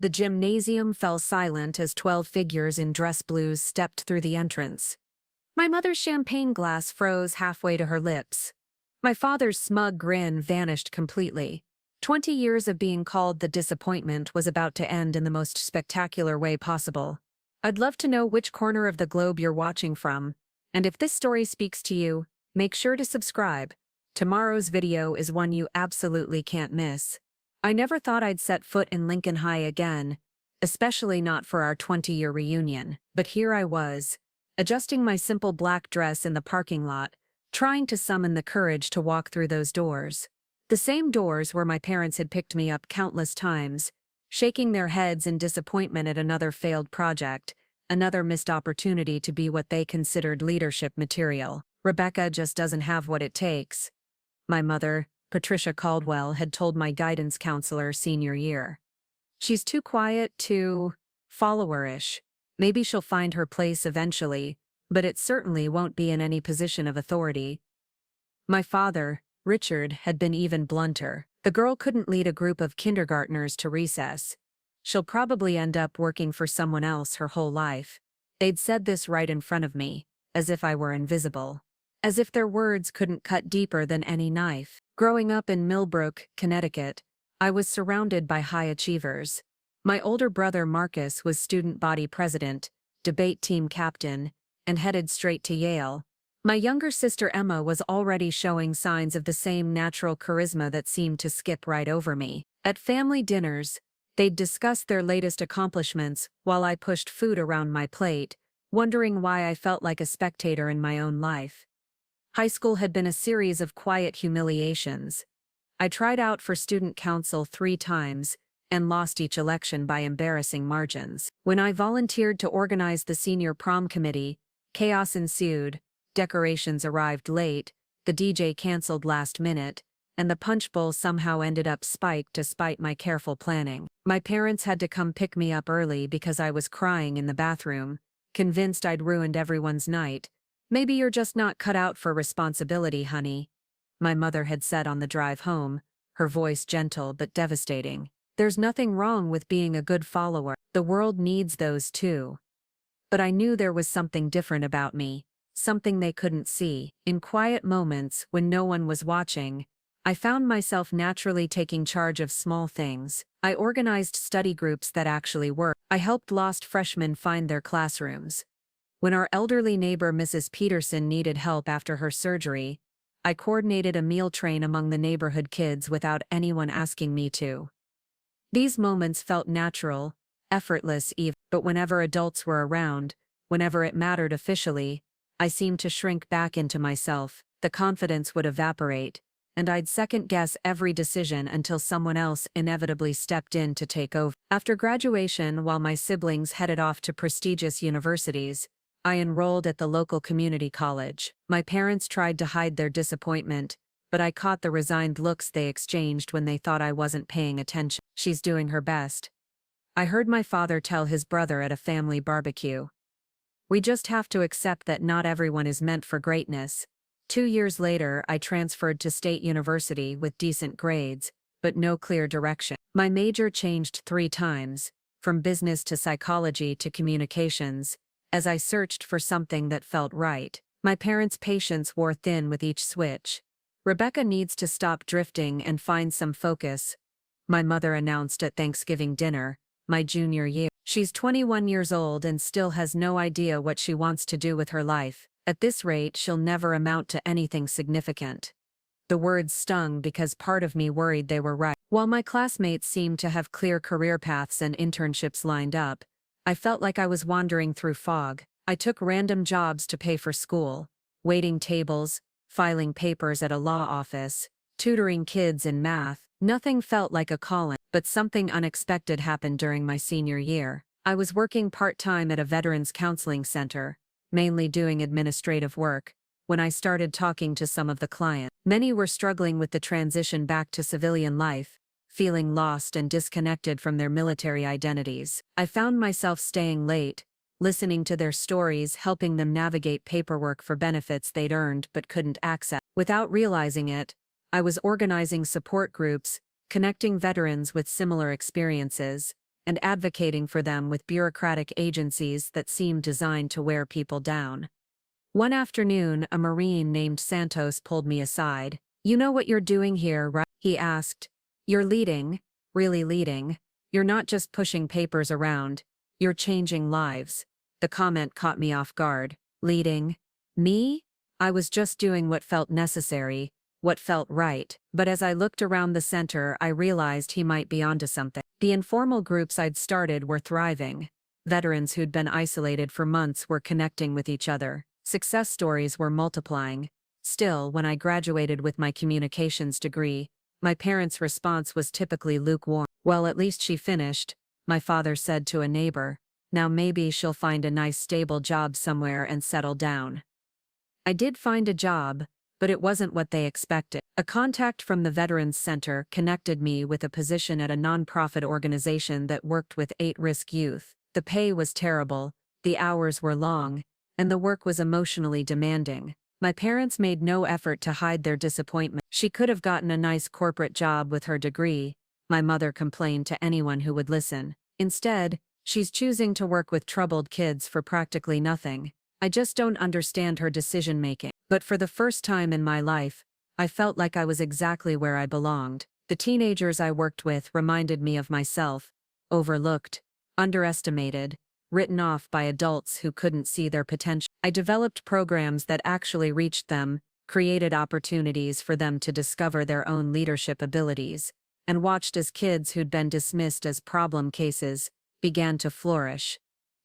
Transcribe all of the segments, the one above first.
The gymnasium fell silent as 12 figures in dress blues stepped through the entrance. My mother's champagne glass froze halfway to her lips. My father's smug grin vanished completely. 20 years of being called the disappointment was about to end in the most spectacular way possible. I'd love to know which corner of the globe you're watching from, and if this story speaks to you, make sure to subscribe. Tomorrow's video is one you absolutely can't miss. I never thought I'd set foot in Lincoln High again, especially not for our 20-year reunion, but here I was, adjusting my simple black dress in the parking lot, trying to summon the courage to walk through those doors. The same doors where my parents had picked me up countless times, shaking their heads in disappointment at another failed project, another missed opportunity to be what they considered leadership material. Rebecca just doesn't have what it takes. My mother, Patricia Caldwell, had told my guidance counselor senior year. She's too quiet, too followerish. Maybe she'll find her place eventually, but it certainly won't be in any position of authority. My father, Richard, had been even blunter. The girl couldn't lead a group of kindergartners to recess. She'll probably end up working for someone else her whole life. They'd said this right in front of me, as if I were invisible. As if their words couldn't cut deeper than any knife. Growing up in Millbrook, Connecticut, I was surrounded by high achievers. My older brother Marcus was student body president, debate team captain, and headed straight to Yale. My younger sister Emma was already showing signs of the same natural charisma that seemed to skip right over me. At family dinners, they'd discuss their latest accomplishments while I pushed food around my plate, wondering why I felt like a spectator in my own life. High school had been a series of quiet humiliations. I tried out for student council 3 times and lost each election by embarrassing margins. When I volunteered to organize the senior prom committee, chaos ensued. Decorations arrived late, the DJ canceled last minute, and the punch bowl somehow ended up spiked despite my careful planning. My parents had to come pick me up early because I was crying in the bathroom, convinced I'd ruined everyone's night. "Maybe you're just not cut out for responsibility, honey," my mother had said on the drive home, her voice gentle but devastating. "There's nothing wrong with being a good follower. The world needs those too." But I knew there was something different about me. Something they couldn't see. In quiet moments, when no one was watching, I found myself naturally taking charge of small things. I organized study groups that actually worked. I helped lost freshmen find their classrooms. When our elderly neighbor Mrs. Peterson needed help after her surgery, I coordinated a meal train among the neighborhood kids without anyone asking me to. These moments felt natural, effortless even, but whenever adults were around, whenever it mattered officially, I seemed to shrink back into myself. The confidence would evaporate, and I'd second-guess every decision until someone else inevitably stepped in to take over. After graduation, while my siblings headed off to prestigious universities, I enrolled at the local community college. My parents tried to hide their disappointment, but I caught the resigned looks they exchanged when they thought I wasn't paying attention. "She's doing her best," I heard my father tell his brother at a family barbecue. "We just have to accept that not everyone is meant for greatness." 2 years later, I transferred to State University with decent grades, but no clear direction. My major changed 3 times, from business to psychology to communications, as I searched for something that felt right. My parents' patience wore thin with each switch. "Rebecca needs to stop drifting and find some focus," my mother announced at Thanksgiving dinner, my junior year. "She's 21 years old and still has no idea what she wants to do with her life. At this rate, she'll never amount to anything significant." The words stung because part of me worried they were right. While my classmates seemed to have clear career paths and internships lined up, I felt like I was wandering through fog. I took random jobs to pay for school, waiting tables, filing papers at a law office, tutoring kids in math. Nothing felt like a calling, but something unexpected happened during my senior year. I was working part-time at a veterans counseling center, mainly doing administrative work, when I started talking to some of the clients. Many were struggling with the transition back to civilian life, feeling lost and disconnected from their military identities. I found myself staying late, listening to their stories, helping them navigate paperwork for benefits they'd earned but couldn't access. Without realizing it, I was organizing support groups, connecting veterans with similar experiences, and advocating for them with bureaucratic agencies that seemed designed to wear people down. One afternoon, a Marine named Santos pulled me aside. "You know what you're doing here, right?" he asked. "You're leading, really leading. You're not just pushing papers around, you're changing lives." The comment caught me off guard. Leading? Me? I was just doing what felt necessary, what felt right. But as I looked around the center, I realized he might be onto something. The informal groups I'd started were thriving. Veterans who'd been isolated for months were connecting with each other. Success stories were multiplying. Still, when I graduated with my communications degree, my parents' response was typically lukewarm. "Well, at least she finished," my father said to a neighbor. "Now maybe she'll find a nice stable job somewhere and settle down." I did find a job, but it wasn't what they expected. A contact from the Veterans Center connected me with a position at a nonprofit organization that worked with at-risk youth. The pay was terrible, the hours were long, and the work was emotionally demanding. My parents made no effort to hide their disappointment. "She could have gotten a nice corporate job with her degree," my mother complained to anyone who would listen. "Instead, she's choosing to work with troubled kids for practically nothing. I just don't understand her decision-making." But for the first time in my life, I felt like I was exactly where I belonged. The teenagers I worked with reminded me of myself, overlooked, underestimated, written off by adults who couldn't see their potential. I developed programs that actually reached them, created opportunities for them to discover their own leadership abilities, and watched as kids who'd been dismissed as problem cases began to flourish.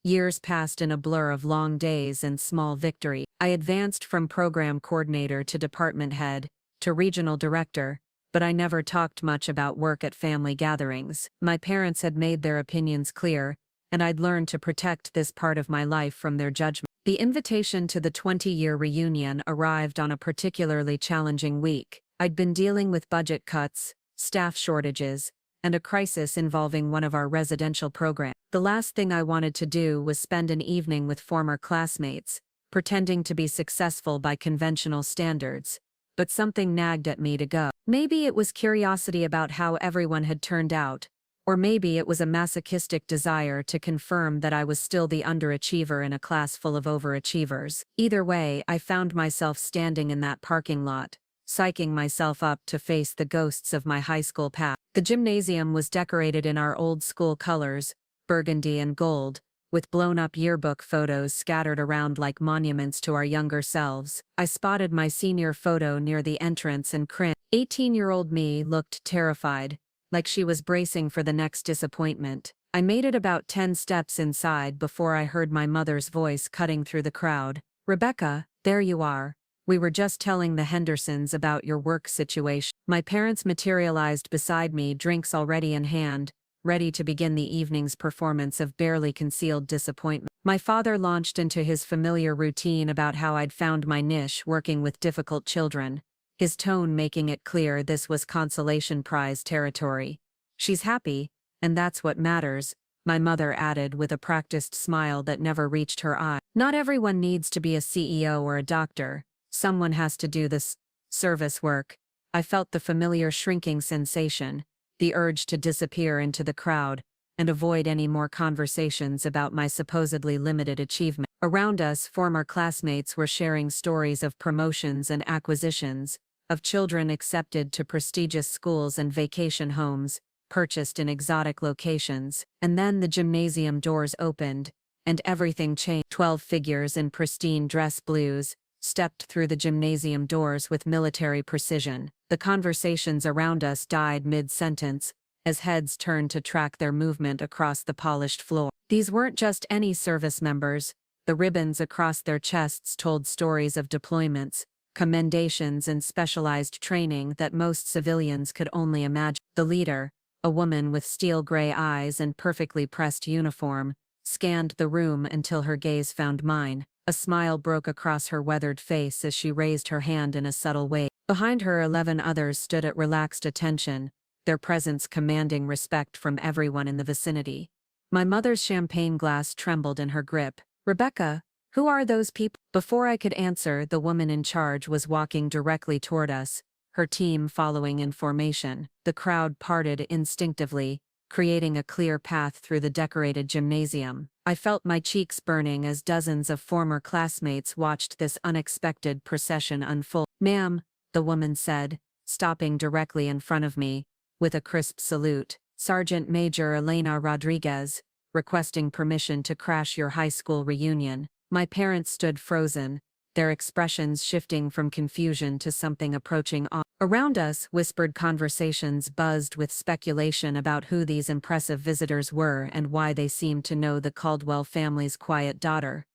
Years passed in a blur of long days and small victory. I advanced from program coordinator to department head, to regional director, but I never talked much about work at family gatherings. My parents had made their opinions clear, and I'd learned to protect this part of my life from their judgment. The invitation to the 20-year reunion arrived on a particularly challenging week. I'd been dealing with budget cuts, staff shortages, and a crisis involving one of our residential programs. The last thing I wanted to do was spend an evening with former classmates, pretending to be successful by conventional standards. But something nagged at me to go. Maybe it was curiosity about how everyone had turned out, or maybe it was a masochistic desire to confirm that I was still the underachiever in a class full of overachievers. Either way, I found myself standing in that parking lot, psyching myself up to face the ghosts of my high school past. The gymnasium was decorated in our old school colors, burgundy and gold, with blown-up yearbook photos scattered around like monuments to our younger selves. I spotted my senior photo near the entrance and cringed. 18-year-old me looked terrified, like she was bracing for the next disappointment. I made it about 10 steps inside before I heard my mother's voice cutting through the crowd. "Rebecca, there you are. We were just telling the Hendersons about your work situation." My parents materialized beside me, drinks already in hand, ready to begin the evening's performance of barely concealed disappointment. My father launched into his familiar routine about how I'd found my niche working with difficult children, his tone making it clear this was consolation prize territory. "She's happy, and that's what matters," my mother added with a practiced smile that never reached her eye. "Not everyone needs to be a CEO or a doctor. Someone has to do this service work." I felt the familiar shrinking sensation, the urge to disappear into the crowd and avoid any more conversations about my supposedly limited achievement. Around us, former classmates were sharing stories of promotions and acquisitions, of children accepted to prestigious schools and vacation homes, purchased in exotic locations. And then the gymnasium doors opened, and everything changed. 12 figures in pristine dress blues stepped through the gymnasium doors with military precision. The conversations around us died mid-sentence, as heads turned to track their movement across the polished floor. These weren't just any service members. The ribbons across their chests told stories of deployments, commendations and specialized training that most civilians could only imagine. The leader, a woman with steel gray eyes and perfectly pressed uniform, scanned the room until her gaze found mine. A smile broke across her weathered face as she raised her hand in a subtle wave. Behind her, 11 others stood at relaxed attention, their presence commanding respect from everyone in the vicinity. My mother's champagne glass trembled in her grip. "Rebecca, who are those people?" Before I could answer, the woman in charge was walking directly toward us, her team following in formation. The crowd parted instinctively, creating a clear path through the decorated gymnasium. I felt my cheeks burning as dozens of former classmates watched this unexpected procession unfold. "Ma'am," the woman said, stopping directly in front of me, with a crisp salute, "Sergeant Major Elena Rodriguez, requesting permission to crash your high school reunion." My parents stood frozen, their expressions shifting from confusion to something approaching awe. Around us, whispered conversations buzzed with speculation about who these impressive visitors were and why they seemed to know the Caldwell family's quiet daughter.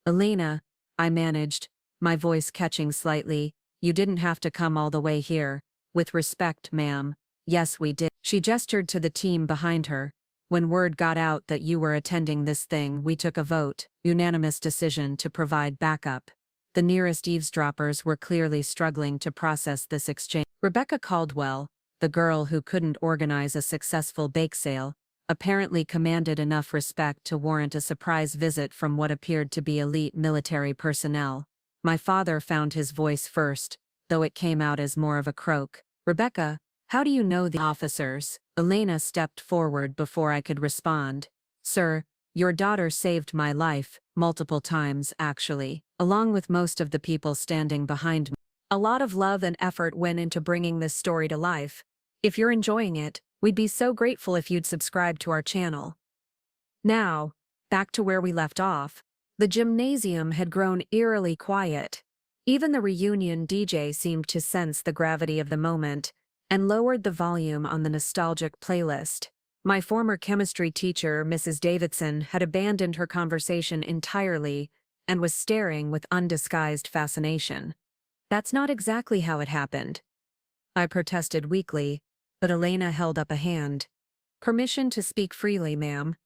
"Elena," I managed, my voice catching slightly, "you didn't have to come all the way here. With respect, ma'am." "Yes, we did." She gestured to the team behind her. "When word got out that you were attending this thing, we took a vote, unanimous decision to provide backup." The nearest eavesdroppers were clearly struggling to process this exchange. Rebecca Caldwell, the girl who couldn't organize a successful bake sale, apparently commanded enough respect to warrant a surprise visit from what appeared to be elite military personnel. My father found his voice first, though it came out as more of a croak. "Rebecca, how do you know the officers?" Elena stepped forward before I could respond. "Sir, your daughter saved my life, multiple times actually, along with most of the people standing behind me. A lot of love and effort went into bringing this story to life. If you're enjoying it, we'd be so grateful if you'd subscribe to our channel." Now, back to where we left off. The gymnasium had grown eerily quiet. Even the reunion DJ seemed to sense the gravity of the moment and lowered the volume on the nostalgic playlist. My former chemistry teacher, Mrs. Davidson, had abandoned her conversation entirely and was staring with undisguised fascination. "That's not exactly how it happened," I protested weakly, but Elena held up a hand. "Permission to speak freely, ma'am."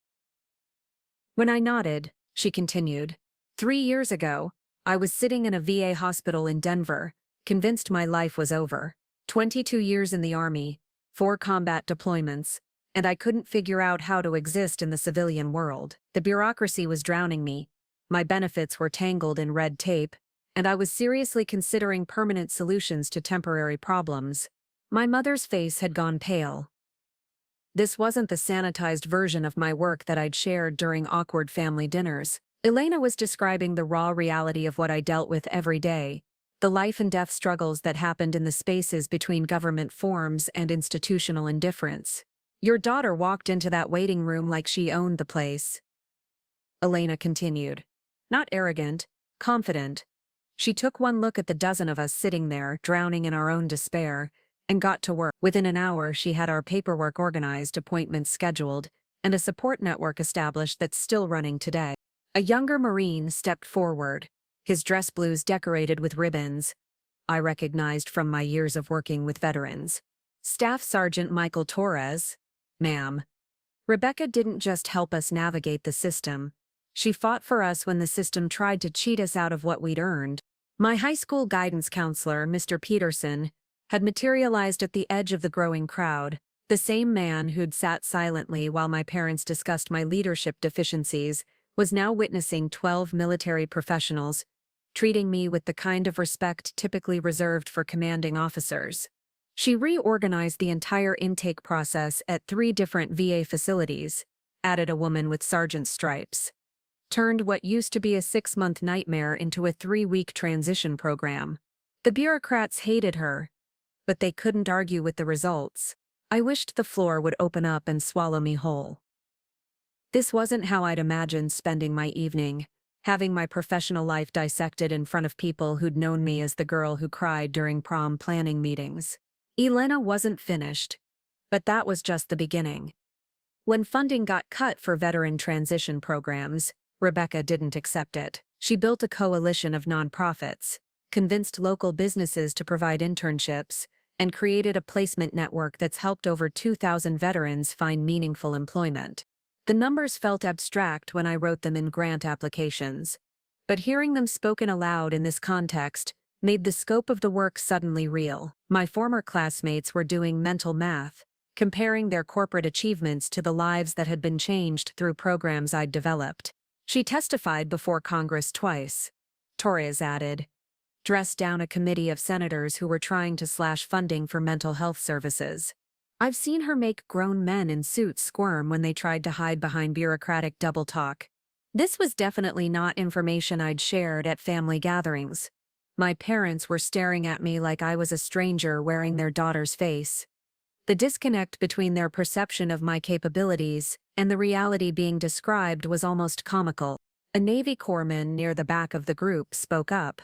When I nodded, she continued, 3 years ago, I was sitting in a VA hospital in Denver, convinced my life was over. 22 years in the Army, 4 combat deployments, and I couldn't figure out how to exist in the civilian world. The bureaucracy was drowning me, my benefits were tangled in red tape, and I was seriously considering permanent solutions to temporary problems. My mother's face had gone pale. This wasn't the sanitized version of my work that I'd shared during awkward family dinners. Elena was describing the raw reality of what I dealt with every day, the life and death struggles that happened in the spaces between government forms and institutional indifference. "Your daughter walked into that waiting room like she owned the place," Elena continued. "Not arrogant, confident. She took one look at the dozen of us sitting there, drowning in our own despair, and got to work. Within an hour, she had our paperwork organized, appointments scheduled, and a support network established that's still running today." A younger Marine stepped forward, his dress blues decorated with ribbons, I recognized from my years of working with veterans. "Staff Sergeant Michael Torres." "Ma'am." Rebecca didn't just help us navigate the system. She fought for us when the system tried to cheat us out of what we'd earned. My high school guidance counselor, Mr. Peterson, had materialized at the edge of the growing crowd, the same man who'd sat silently while my parents discussed my leadership deficiencies, was now witnessing 12 military professionals, treating me with the kind of respect typically reserved for commanding officers. She reorganized the entire intake process at 3 different VA facilities, added a woman with sergeant stripes, turned what used to be a 6-month nightmare into a 3-week transition program. The bureaucrats hated her, but they couldn't argue with the results. I wished the floor would open up and swallow me whole. This wasn't how I'd imagined spending my evening, having my professional life dissected in front of people who'd known me as the girl who cried during prom planning meetings. Elena wasn't finished, but that was just the beginning. When funding got cut for veteran transition programs, Rebecca didn't accept it. She built a coalition of nonprofits, convinced local businesses to provide internships, and created a placement network that's helped over 2,000 veterans find meaningful employment. The numbers felt abstract when I wrote them in grant applications, but hearing them spoken aloud in this context made the scope of the work suddenly real. My former classmates were doing mental math, comparing their corporate achievements to the lives that had been changed through programs I'd developed. She testified before Congress twice, Torres added, dressed down a committee of senators who were trying to slash funding for mental health services. I've seen her make grown men in suits squirm when they tried to hide behind bureaucratic double talk. This was definitely not information I'd shared at family gatherings. My parents were staring at me like I was a stranger wearing their daughter's face. The disconnect between their perception of my capabilities and the reality being described was almost comical. A Navy corpsman near the back of the group spoke up.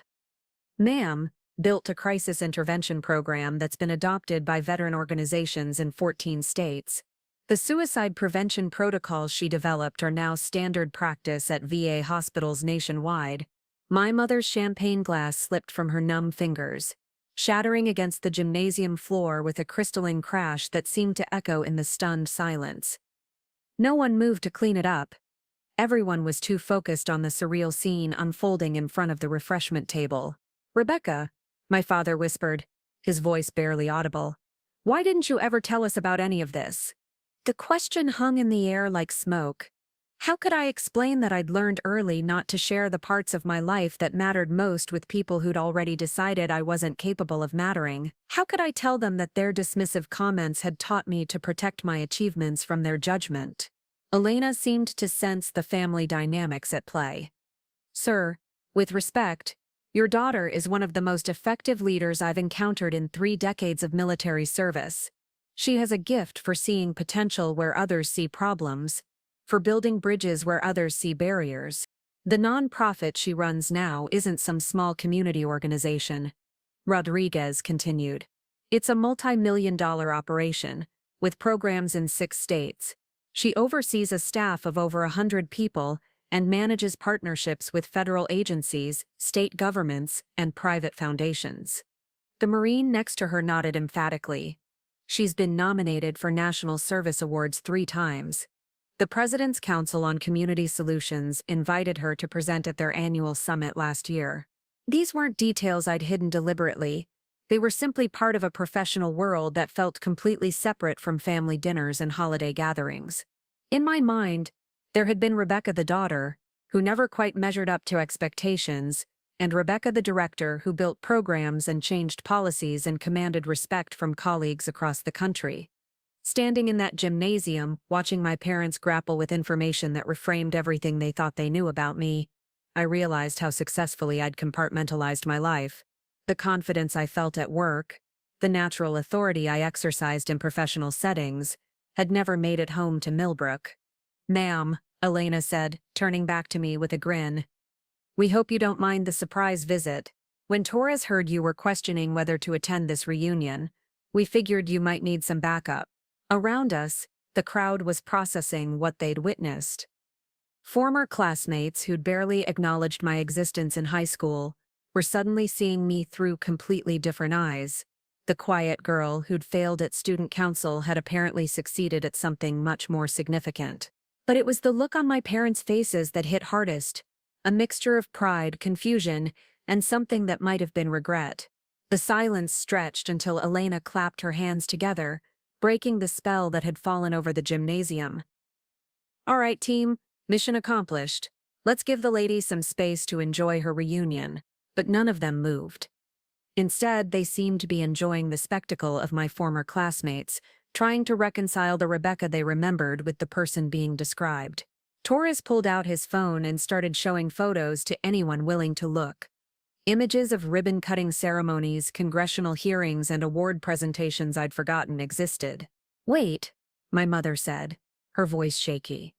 Ma'am, built a crisis intervention program that's been adopted by veteran organizations in 14 states. The suicide prevention protocols she developed are now standard practice at VA hospitals nationwide. My mother's champagne glass slipped from her numb fingers, shattering against the gymnasium floor with a crystalline crash that seemed to echo in the stunned silence. No one moved to clean it up. Everyone was too focused on the surreal scene unfolding in front of the refreshment table. "Rebecca," my father whispered, his voice barely audible. "Why didn't you ever tell us about any of this?" The question hung in the air like smoke. How could I explain that I'd learned early not to share the parts of my life that mattered most with people who'd already decided I wasn't capable of mattering? How could I tell them that their dismissive comments had taught me to protect my achievements from their judgment? Elena seemed to sense the family dynamics at play. "Sir, with respect, your daughter is one of the most effective leaders I've encountered in 3 decades of military service. She has a gift for seeing potential where others see problems, for building bridges where others see barriers. The nonprofit she runs now isn't some small community organization," Rodriguez continued. "It's a multi-million-dollar operation, with programs in 6 states. She oversees a staff of over 100 people and manages partnerships with federal agencies, state governments, and private foundations." The Marine next to her nodded emphatically. "She's been nominated for National Service Awards 3 times. The President's Council on Community Solutions invited her to present at their annual summit last year." These weren't details I'd hidden deliberately. They were simply part of a professional world that felt completely separate from family dinners and holiday gatherings. In my mind, there had been Rebecca the daughter, who never quite measured up to expectations, and Rebecca the director who built programs and changed policies and commanded respect from colleagues across the country. Standing in that gymnasium, watching my parents grapple with information that reframed everything they thought they knew about me, I realized how successfully I'd compartmentalized my life. The confidence I felt at work, the natural authority I exercised in professional settings, had never made it home to Millbrook. "Ma'am," Elena said, turning back to me with a grin, "we hope you don't mind the surprise visit. When Torres heard you were questioning whether to attend this reunion, we figured you might need some backup." Around us, the crowd was processing what they'd witnessed. Former classmates who'd barely acknowledged my existence in high school were suddenly seeing me through completely different eyes. The quiet girl who'd failed at student council had apparently succeeded at something much more significant. But it was the look on my parents' faces that hit hardest, a mixture of pride, confusion, and something that might have been regret. The silence stretched until Elena clapped her hands together, breaking the spell that had fallen over the gymnasium. "All right, team, mission accomplished. Let's give the lady some space to enjoy her reunion." But none of them moved. Instead, they seemed to be enjoying the spectacle of my former classmates, trying to reconcile the Rebecca they remembered with the person being described. Torres pulled out his phone and started showing photos to anyone willing to look. Images of ribbon-cutting ceremonies, congressional hearings, and award presentations I'd forgotten existed. "Wait," my mother said, her voice shaky.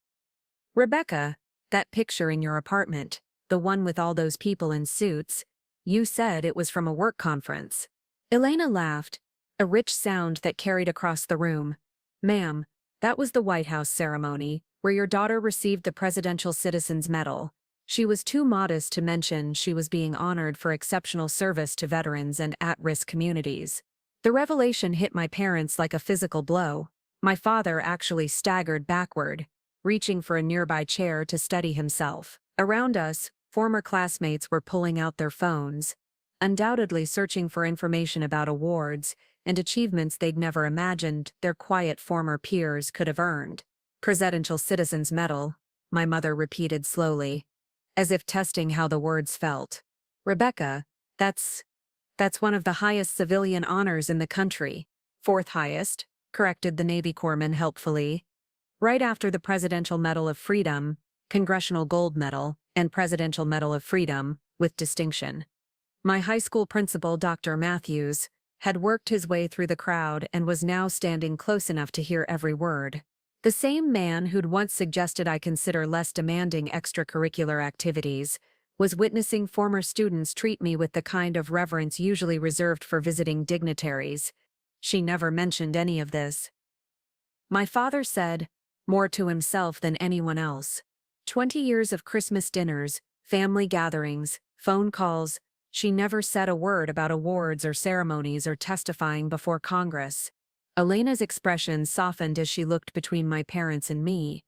"Rebecca, that picture in your apartment, the one with all those people in suits, you said it was from a work conference." Elena laughed, a rich sound that carried across the room. "Ma'am, that was the White House ceremony, where your daughter received the Presidential Citizens Medal. She was too modest to mention she was being honored for exceptional service to veterans and at-risk communities." The revelation hit my parents like a physical blow. My father actually staggered backward, reaching for a nearby chair to steady himself. Around us, former classmates were pulling out their phones, undoubtedly searching for information about awards and achievements they'd never imagined their quiet former peers could have earned. "Presidential Citizens Medal," my mother repeated slowly, as if testing how the words felt. "Rebecca, that's one of the highest civilian honors in the country. 4th highest, corrected the Navy corpsman helpfully. Right after the Presidential Medal of Freedom, Congressional Gold Medal, and Presidential Medal of Freedom, with distinction. My high school principal, Dr. Matthews, had worked his way through the crowd and was now standing close enough to hear every word. The same man who'd once suggested I consider less demanding extracurricular activities was witnessing former students treat me with the kind of reverence usually reserved for visiting dignitaries. She never mentioned any of this. My father said, more to himself than anyone else. 20 years of Christmas dinners, family gatherings, phone calls, she never said a word about awards or ceremonies or testifying before Congress. Elena's expression softened as she looked between my parents and me.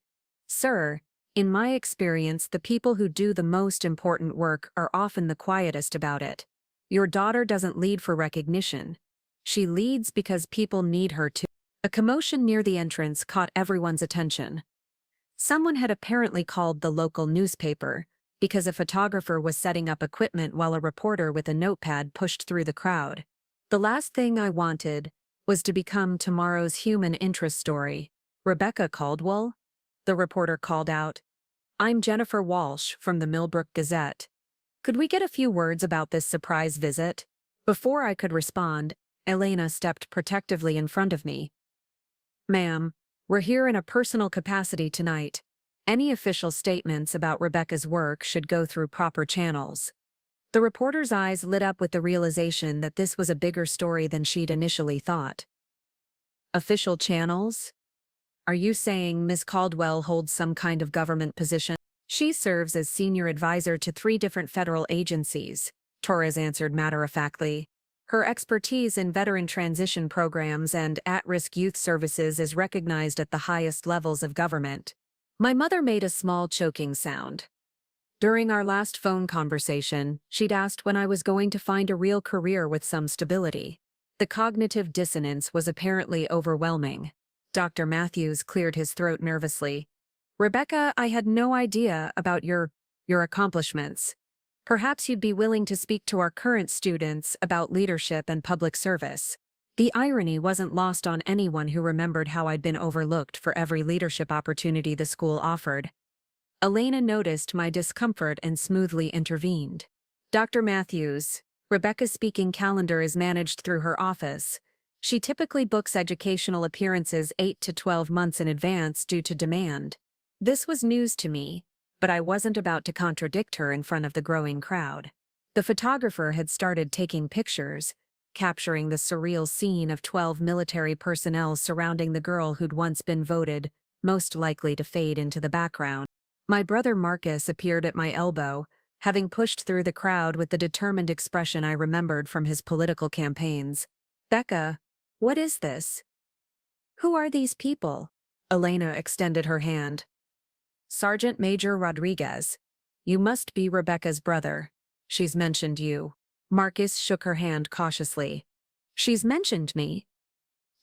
Sir, in my experience, the people who do the most important work are often the quietest about it. Your daughter doesn't lead for recognition. She leads because people need her to. A commotion near the entrance caught everyone's attention. Someone had apparently called the local newspaper, because a photographer was setting up equipment while a reporter with a notepad pushed through the crowd. The last thing I wanted was to become tomorrow's human interest story. Rebecca Caldwell? The reporter called out. I'm Jennifer Walsh from the Millbrook Gazette. Could we get a few words about this surprise visit? Before I could respond, Elena stepped protectively in front of me. Ma'am, we're here in a personal capacity tonight. Any official statements about Rebecca's work should go through proper channels. The reporter's eyes lit up with the realization that this was a bigger story than she'd initially thought. Official channels? Are you saying Ms. Caldwell holds some kind of government position? She serves as senior advisor to 3 different federal agencies, Torres answered matter-of-factly. Her expertise in veteran transition programs and at-risk youth services is recognized at the highest levels of government. My mother made a small choking sound. During our last phone conversation, she'd asked when I was going to find a real career with some stability. The cognitive dissonance was apparently overwhelming. Dr. Matthews cleared his throat nervously. Rebecca, I had no idea about your accomplishments. Perhaps you'd be willing to speak to our current students about leadership and public service. The irony wasn't lost on anyone who remembered how I'd been overlooked for every leadership opportunity the school offered. Elena noticed my discomfort and smoothly intervened. Dr. Matthews, Rebecca's speaking calendar is managed through her office. She typically books educational appearances 8 to 12 months in advance due to demand. This was news to me, but I wasn't about to contradict her in front of the growing crowd. The photographer had started taking pictures, capturing the surreal scene of 12 military personnel surrounding the girl who'd once been voted most likely to fade into the background. My brother Marcus appeared at my elbow, having pushed through the crowd with the determined expression I remembered from his political campaigns. Becca, what is this? Who are these people? Elena extended her hand. Sergeant Major Rodriguez. You must be Rebecca's brother. She's mentioned you. Marcus shook her hand cautiously. She's mentioned me?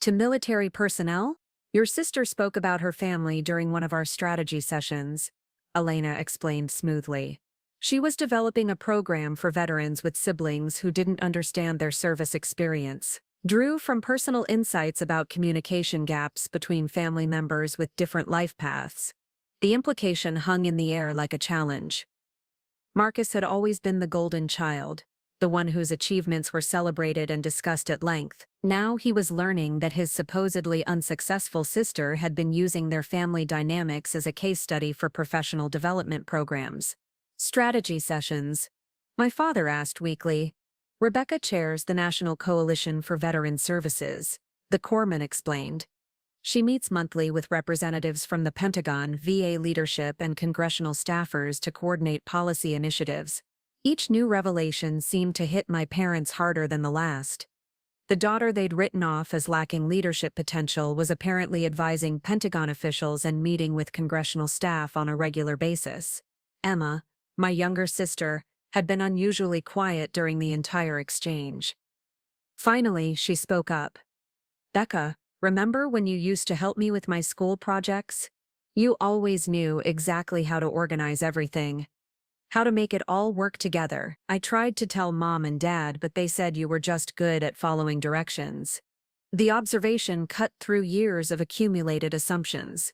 To military personnel? Your sister spoke about her family during one of our strategy sessions, Elena explained smoothly. She was developing a program for veterans with siblings who didn't understand their service experience. Drew from personal insights about communication gaps between family members with different life paths. The implication hung in the air like a challenge. Marcus had always been the golden child, the one whose achievements were celebrated and discussed at length. Now he was learning that his supposedly unsuccessful sister had been using their family dynamics as a case study for professional development programs. Strategy sessions. My father asked weakly. Rebecca chairs the National Coalition for Veteran Services, the corpsman explained. She meets monthly with representatives from the Pentagon, VA leadership, and congressional staffers to coordinate policy initiatives. Each new revelation seemed to hit my parents harder than the last. The daughter they'd written off as lacking leadership potential was apparently advising Pentagon officials and meeting with congressional staff on a regular basis. Emma, my younger sister, had been unusually quiet during the entire exchange. Finally, she spoke up. Becca, remember when you used to help me with my school projects? You always knew exactly how to organize everything. How to make it all work together. I tried to tell Mom and Dad, but they said you were just good at following directions. The observation cut through years of accumulated assumptions.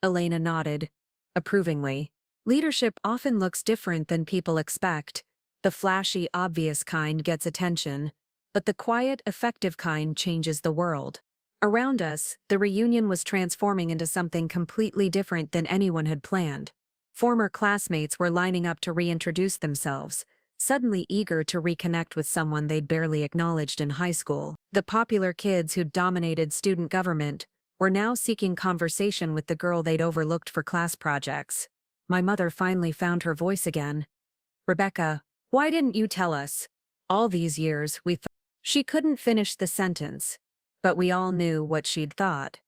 Elena nodded, approvingly. Leadership often looks different than people expect. The flashy, obvious kind gets attention, but the quiet, effective kind changes the world. Around us, the reunion was transforming into something completely different than anyone had planned. Former classmates were lining up to reintroduce themselves, suddenly eager to reconnect with someone they'd barely acknowledged in high school. The popular kids who'd dominated student government were now seeking conversation with the girl they'd overlooked for class projects. My mother finally found her voice again. "Rebecca, why didn't you tell us? All these years, we thought..." She couldn't finish the sentence, but we all knew what she'd thought.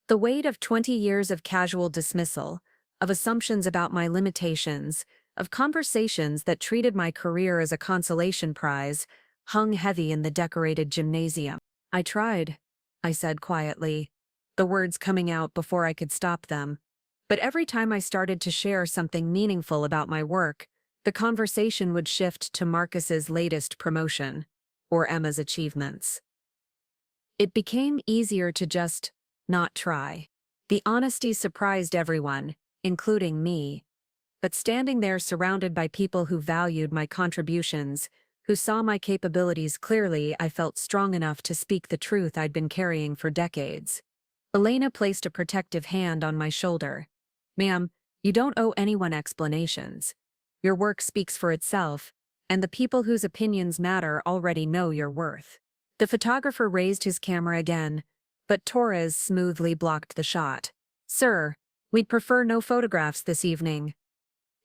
The weight of 20 years of casual dismissal, of assumptions about my limitations, of conversations that treated my career as a consolation prize, hung heavy in the decorated gymnasium. "I tried," I said quietly, the words coming out before I could stop them. But every time I started to share something meaningful about my work, the conversation would shift to Marcus's latest promotion, or Emma's achievements. It became easier to just not try. The honesty surprised everyone, including me. But standing there surrounded by people who valued my contributions, who saw my capabilities clearly, I felt strong enough to speak the truth I'd been carrying for decades. Elena placed a protective hand on my shoulder. "Ma'am, you don't owe anyone explanations. Your work speaks for itself, and the people whose opinions matter already know your worth." The photographer raised his camera again, but Torres smoothly blocked the shot. "Sir, we'd prefer no photographs this evening.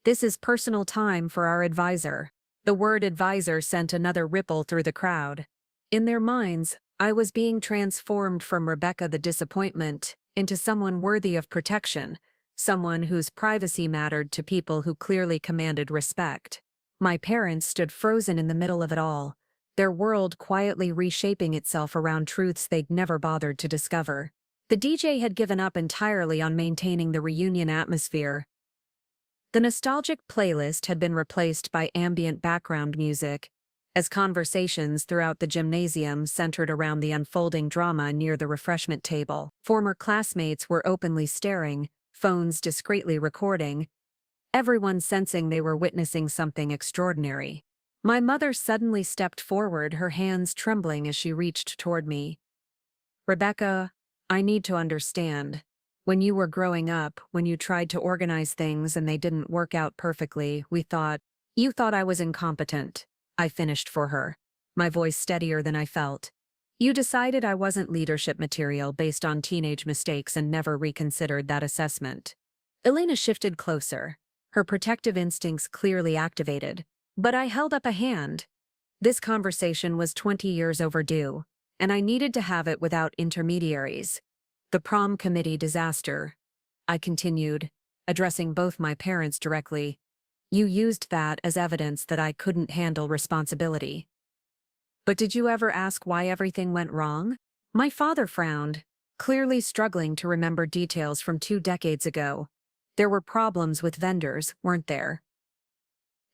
This is personal time for our advisor." The word advisor sent another ripple through the crowd. In their minds, I was being transformed from Rebecca the disappointment into someone worthy of protection, someone whose privacy mattered to people who clearly commanded respect. My parents stood frozen in the middle of it all, their world quietly reshaping itself around truths they'd never bothered to discover. The DJ had given up entirely on maintaining the reunion atmosphere. The nostalgic playlist had been replaced by ambient background music, as conversations throughout the gymnasium centered around the unfolding drama near the refreshment table. Former classmates were openly staring, phones discreetly recording, everyone sensing they were witnessing something extraordinary. My mother suddenly stepped forward, her hands trembling as she reached toward me. "Rebecca, I need to understand. When you were growing up, when you tried to organize things and they didn't work out perfectly, you thought I was incompetent," I finished for her, my voice steadier than I felt. "You decided I wasn't leadership material based on teenage mistakes and never reconsidered that assessment." Elena shifted closer, her protective instincts clearly activated, but I held up a hand. This conversation was 20 years overdue, and I needed to have it without intermediaries. "The prom committee disaster," I continued, addressing both my parents directly. "You used that as evidence that I couldn't handle responsibility. But did you ever ask why everything went wrong?" My father frowned, clearly struggling to remember details from 2 decades ago. "There were problems with vendors, weren't there?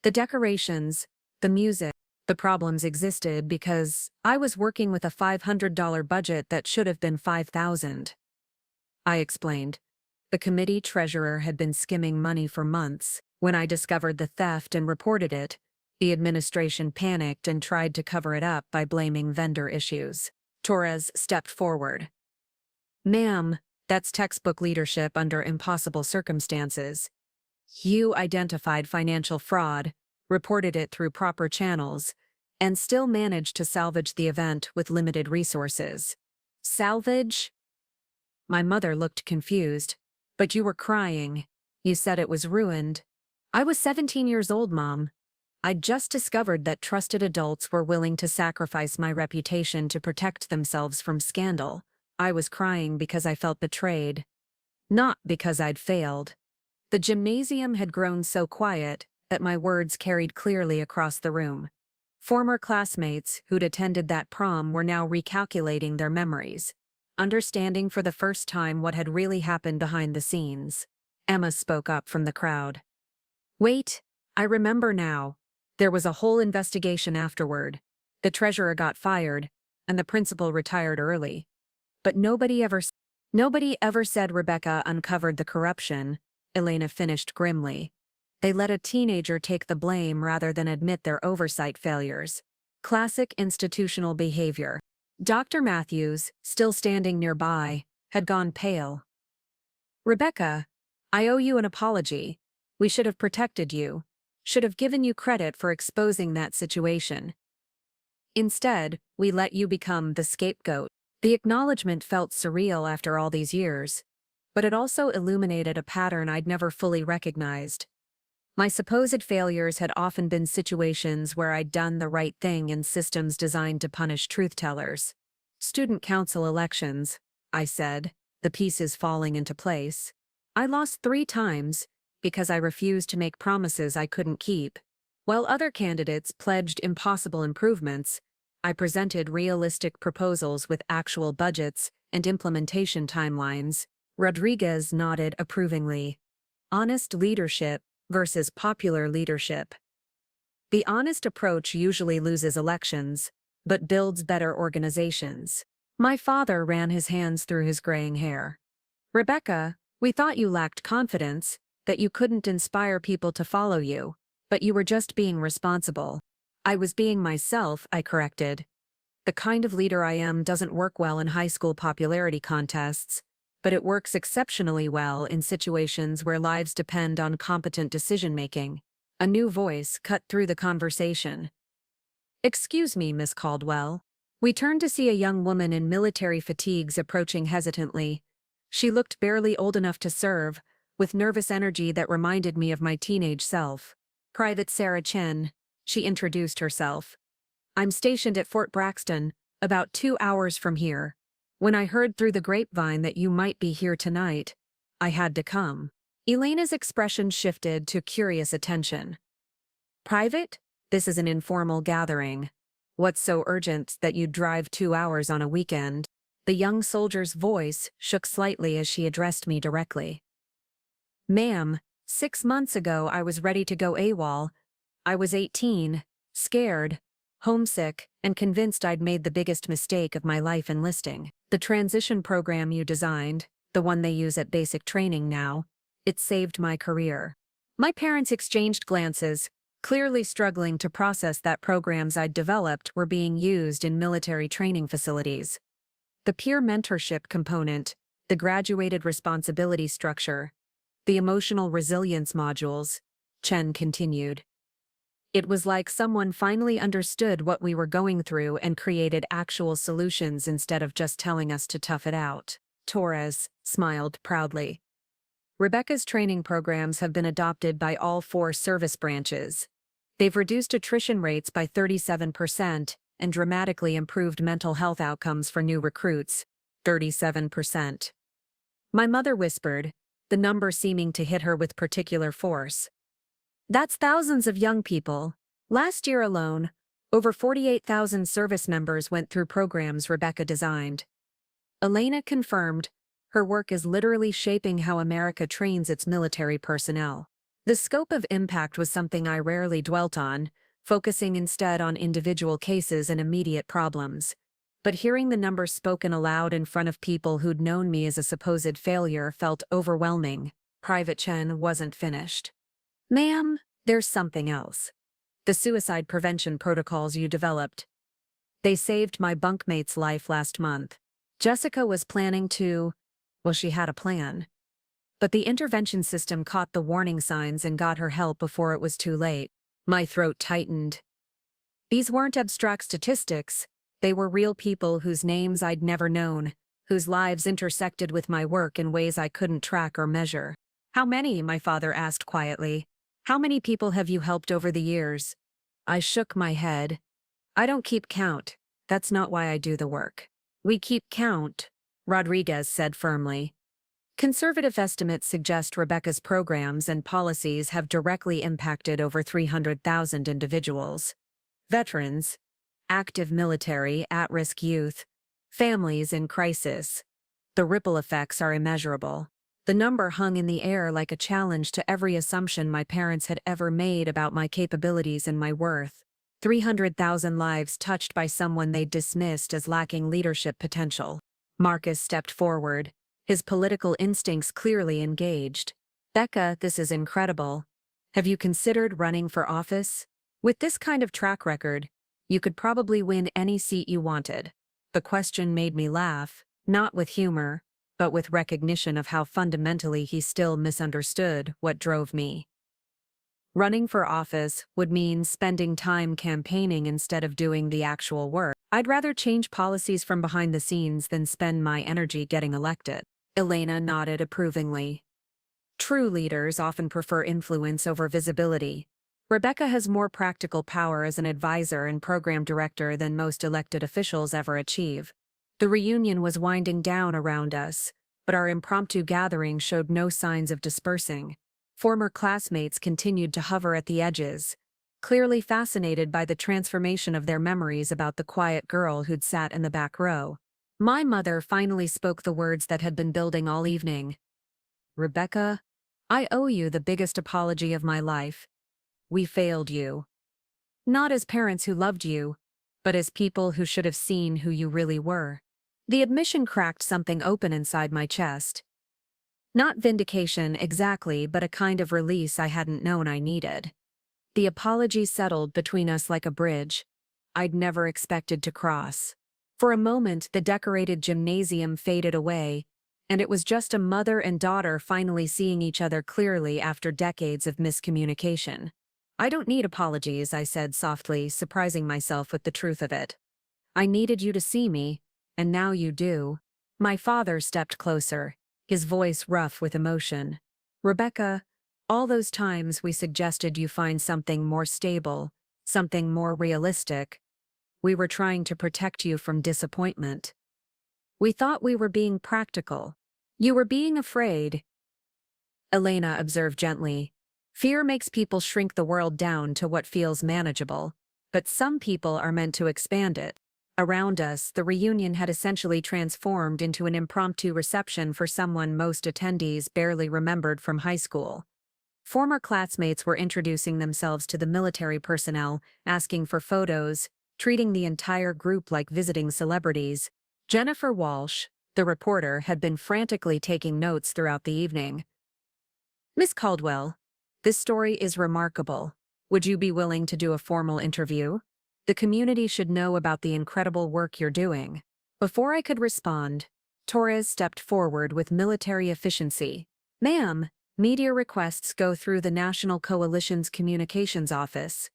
The decorations, the music. The problems existed because I was working with a $500 budget that should have been $5,000. I explained. The committee treasurer had been skimming money for months. When I discovered the theft and reported it, the administration panicked and tried to cover it up by blaming vendor issues. Torres stepped forward. "Ma'am, that's textbook leadership under impossible circumstances. You identified financial fraud, reported it through proper channels, and still managed to salvage the event with limited resources." "Salvage?" My mother looked confused. "But you were crying. You said it was ruined." "I was 17 years old, Mom. I'd just discovered that trusted adults were willing to sacrifice my reputation to protect themselves from scandal. I was crying because I felt betrayed, not because I'd failed." The gymnasium had grown so quiet that my words carried clearly across the room. Former classmates who'd attended that prom were now recalculating their memories, understanding for the first time what had really happened behind the scenes. Emma spoke up from the crowd. "Wait, I remember now. There was a whole investigation afterward. The treasurer got fired, and the principal retired early. But nobody ever said Rebecca uncovered the corruption, Elena finished grimly. They let a teenager take the blame rather than admit their oversight failures. Classic institutional behavior. Dr. Matthews, still standing nearby, had gone pale. Rebecca, I owe you an apology. We should have protected you. Should have given you credit for exposing that situation. Instead, we let you become the scapegoat. The acknowledgement felt surreal after all these years, but it also illuminated a pattern I'd never fully recognized. My supposed failures had often been situations where I'd done the right thing in systems designed to punish truth-tellers. Student council elections, I said, the pieces falling into place. I lost 3 times because I refused to make promises I couldn't keep. While other candidates pledged impossible improvements, I presented realistic proposals with actual budgets and implementation timelines. Rodriguez nodded approvingly. Honest leadership versus popular leadership. The honest approach usually loses elections, but builds better organizations. My father ran his hands through his graying hair. Rebecca, we thought you lacked confidence, that you couldn't inspire people to follow you, but you were just being responsible. I was being myself, I corrected. The kind of leader I am doesn't work well in high school popularity contests, but it works exceptionally well in situations where lives depend on competent decision-making. A new voice cut through the conversation. Excuse me, Miss Caldwell. We turned to see a young woman in military fatigues approaching hesitantly. She looked barely old enough to serve, with nervous energy that reminded me of my teenage self. Private Sarah Chen, she introduced herself. I'm stationed at Fort Braxton, about 2 hours from here. When I heard through the grapevine that you might be here tonight, I had to come. Elena's expression shifted to curious attention. Private? This is an informal gathering. What's so urgent that you'd drive 2 hours on a weekend? The young soldier's voice shook slightly as she addressed me directly. Ma'am, 6 months ago I was ready to go AWOL. I was 18, scared, homesick, and convinced I'd made the biggest mistake of my life enlisting. The transition program you designed, the one they use at basic training now, it saved my career. My parents exchanged glances, clearly struggling to process that programs I'd developed were being used in military training facilities. The peer mentorship component, the graduated responsibility structure, the emotional resilience modules, Chen continued. It was like someone finally understood what we were going through and created actual solutions instead of just telling us to tough it out. Torres smiled proudly. Rebecca's training programs have been adopted by all 4 service branches. They've reduced attrition rates by 37% and dramatically improved mental health outcomes for new recruits, 37%. My mother whispered, the number seeming to hit her with particular force. That's thousands of young people. Last year alone, over 48,000 service members went through programs Rebecca designed. Elena confirmed, her work is literally shaping how America trains its military personnel. The scope of impact was something I rarely dwelt on, focusing instead on individual cases and immediate problems. But hearing the numbers spoken aloud in front of people who'd known me as a supposed failure felt overwhelming. Private Chen wasn't finished. Ma'am, there's something else. The suicide prevention protocols you developed. They saved my bunkmate's life last month. Jessica was planning to, well, she had a plan. But the intervention system caught the warning signs and got her help before it was too late. My throat tightened. These weren't abstract statistics, they were real people whose names I'd never known, whose lives intersected with my work in ways I couldn't track or measure. How many? My father asked quietly. How many people have you helped over the years? I shook my head. I don't keep count. That's not why I do the work. We keep count, Rodriguez said firmly. Conservative estimates suggest Rebecca's programs and policies have directly impacted over 300,000 individuals. Veterans, active military, at-risk youth, families in crisis. The ripple effects are immeasurable. The number hung in the air like a challenge to every assumption my parents had ever made about my capabilities and my worth. 300,000 lives touched by someone they dismissed as lacking leadership potential. Marcus stepped forward, his political instincts clearly engaged. Becca, this is incredible. Have you considered running for office? With this kind of track record, you could probably win any seat you wanted. The question made me laugh, not with humor, but with recognition of how fundamentally he still misunderstood what drove me. Running for office would mean spending time campaigning instead of doing the actual work. I'd rather change policies from behind the scenes than spend my energy getting elected. Elena nodded approvingly. True leaders often prefer influence over visibility. Rebecca has more practical power as an advisor and program director than most elected officials ever achieve. The reunion was winding down around us, but our impromptu gathering showed no signs of dispersing. Former classmates continued to hover at the edges, clearly fascinated by the transformation of their memories about the quiet girl who'd sat in the back row. My mother finally spoke the words that had been building all evening. Rebecca, I owe you the biggest apology of my life. We failed you. Not as parents who loved you, but as people who should have seen who you really were. The admission cracked something open inside my chest. Not vindication exactly, but a kind of release I hadn't known I needed. The apology settled between us like a bridge I'd never expected to cross. For a moment, the decorated gymnasium faded away, and it was just a mother and daughter finally seeing each other clearly after decades of miscommunication. I don't need apologies, I said softly, surprising myself with the truth of it. I needed you to see me, and now you do. My father stepped closer, his voice rough with emotion. Rebecca, all those times we suggested you find something more stable, something more realistic. We were trying to protect you from disappointment. We thought we were being practical. You were being afraid. Elena observed gently. Fear makes people shrink the world down to what feels manageable, but some people are meant to expand it. Around us, the reunion had essentially transformed into an impromptu reception for someone most attendees barely remembered from high school. Former classmates were introducing themselves to the military personnel, asking for photos, treating the entire group like visiting celebrities. Jennifer Walsh, the reporter, had been frantically taking notes throughout the evening. Miss Caldwell, this story is remarkable. Would you be willing to do a formal interview? The community should know about the incredible work you're doing. Before I could respond, Torres stepped forward with military efficiency. Ma'am, media requests go through the National Coalition's communications office.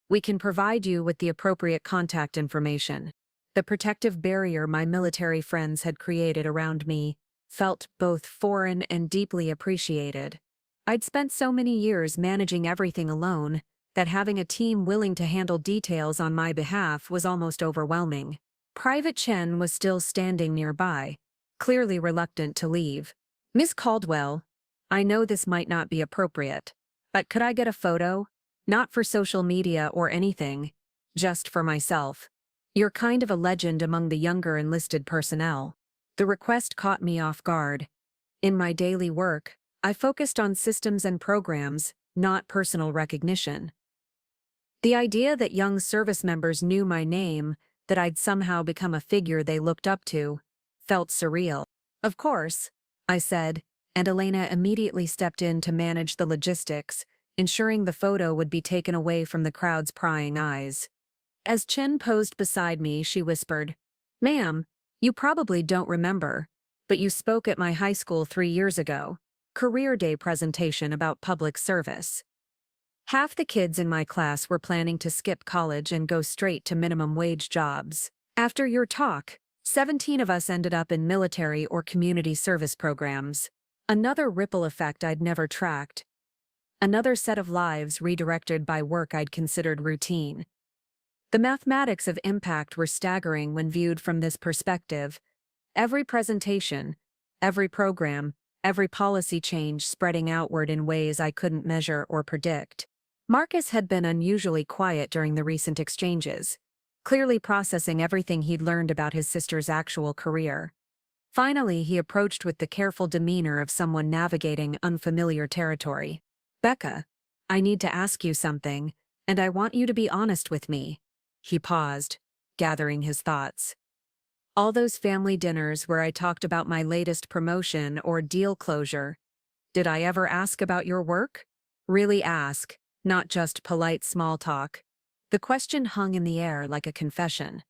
We can provide you with the appropriate contact information. The protective barrier my military friends had created around me felt both foreign and deeply appreciated. I'd spent so many years managing everything alone that having a team willing to handle details on my behalf was almost overwhelming. Private Chen was still standing nearby, clearly reluctant to leave. Miss Caldwell, I know this might not be appropriate, but could I get a photo? Not for social media or anything, just for myself. You're kind of a legend among the younger enlisted personnel. The request caught me off guard. In my daily work, I focused on systems and programs, not personal recognition. The idea that young service members knew my name, that I'd somehow become a figure they looked up to, felt surreal. Of course, I said, and Elena immediately stepped in to manage the logistics, ensuring the photo would be taken away from the crowd's prying eyes. As Chen posed beside me, she whispered, Ma'am, you probably don't remember, but you spoke at my high school 3 years ago. Career Day presentation about public service. Half the kids in my class were planning to skip college and go straight to minimum wage jobs. After your talk, 17 of us ended up in military or community service programs. Another ripple effect I'd never tracked. Another set of lives redirected by work I'd considered routine. The mathematics of impact were staggering when viewed from this perspective. Every presentation, every program, every policy change spreading outward in ways I couldn't measure or predict. Marcus had been unusually quiet during the recent exchanges, clearly processing everything he'd learned about his sister's actual career. Finally, he approached with the careful demeanor of someone navigating unfamiliar territory. Becca, I need to ask you something, And I want you to be honest with me. He paused, gathering his thoughts. All those family dinners where I talked about my latest promotion or deal closure. Did I ever ask about your work? Really ask, not just polite small talk. The question hung in the air like a confession.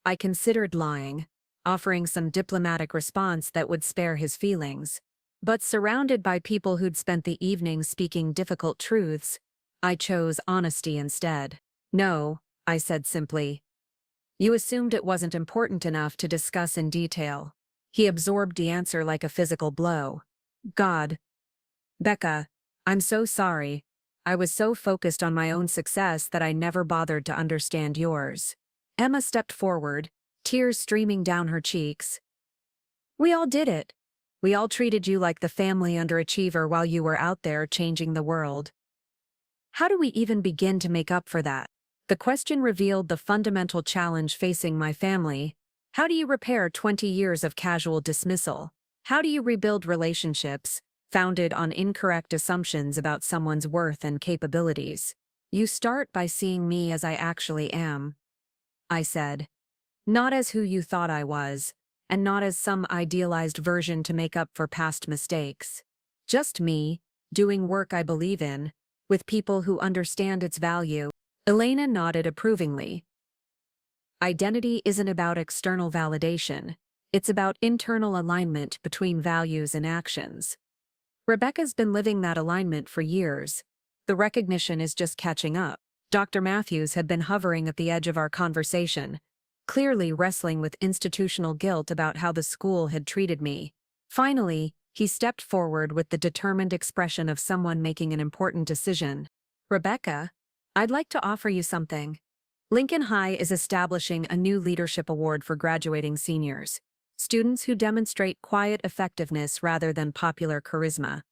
I considered lying, offering some diplomatic response that would spare his feelings. But surrounded by people who'd spent the evening speaking difficult truths, I chose honesty instead. No, I said simply. You assumed it wasn't important enough to discuss in detail. He absorbed the answer like a physical blow. God. Becca, I'm so sorry. I was so focused on my own success that I never bothered to understand yours. Emma stepped forward, tears streaming down her cheeks. We all did it. We all treated you like the family underachiever while you were out there changing the world. How do we even begin to make up for that? The question revealed the fundamental challenge facing my family. How do you repair 20 years of casual dismissal? How do you rebuild relationships founded on incorrect assumptions about someone's worth and capabilities? You start by seeing me as I actually am, I said. Not as who you thought I was, and not as some idealized version to make up for past mistakes. Just me, doing work I believe in, with people who understand its value. Elena nodded approvingly. Identity isn't about external validation. It's about internal alignment between values and actions. Rebecca's been living that alignment for years. The recognition is just catching up. Dr. Matthews had been hovering at the edge of our conversation, clearly wrestling with institutional guilt about how the school had treated me. Finally, he stepped forward with the determined expression of someone making an important decision. Rebecca, I'd like to offer you something. Lincoln High is establishing a new leadership award for graduating seniors, students who demonstrate quiet effectiveness rather than popular charisma.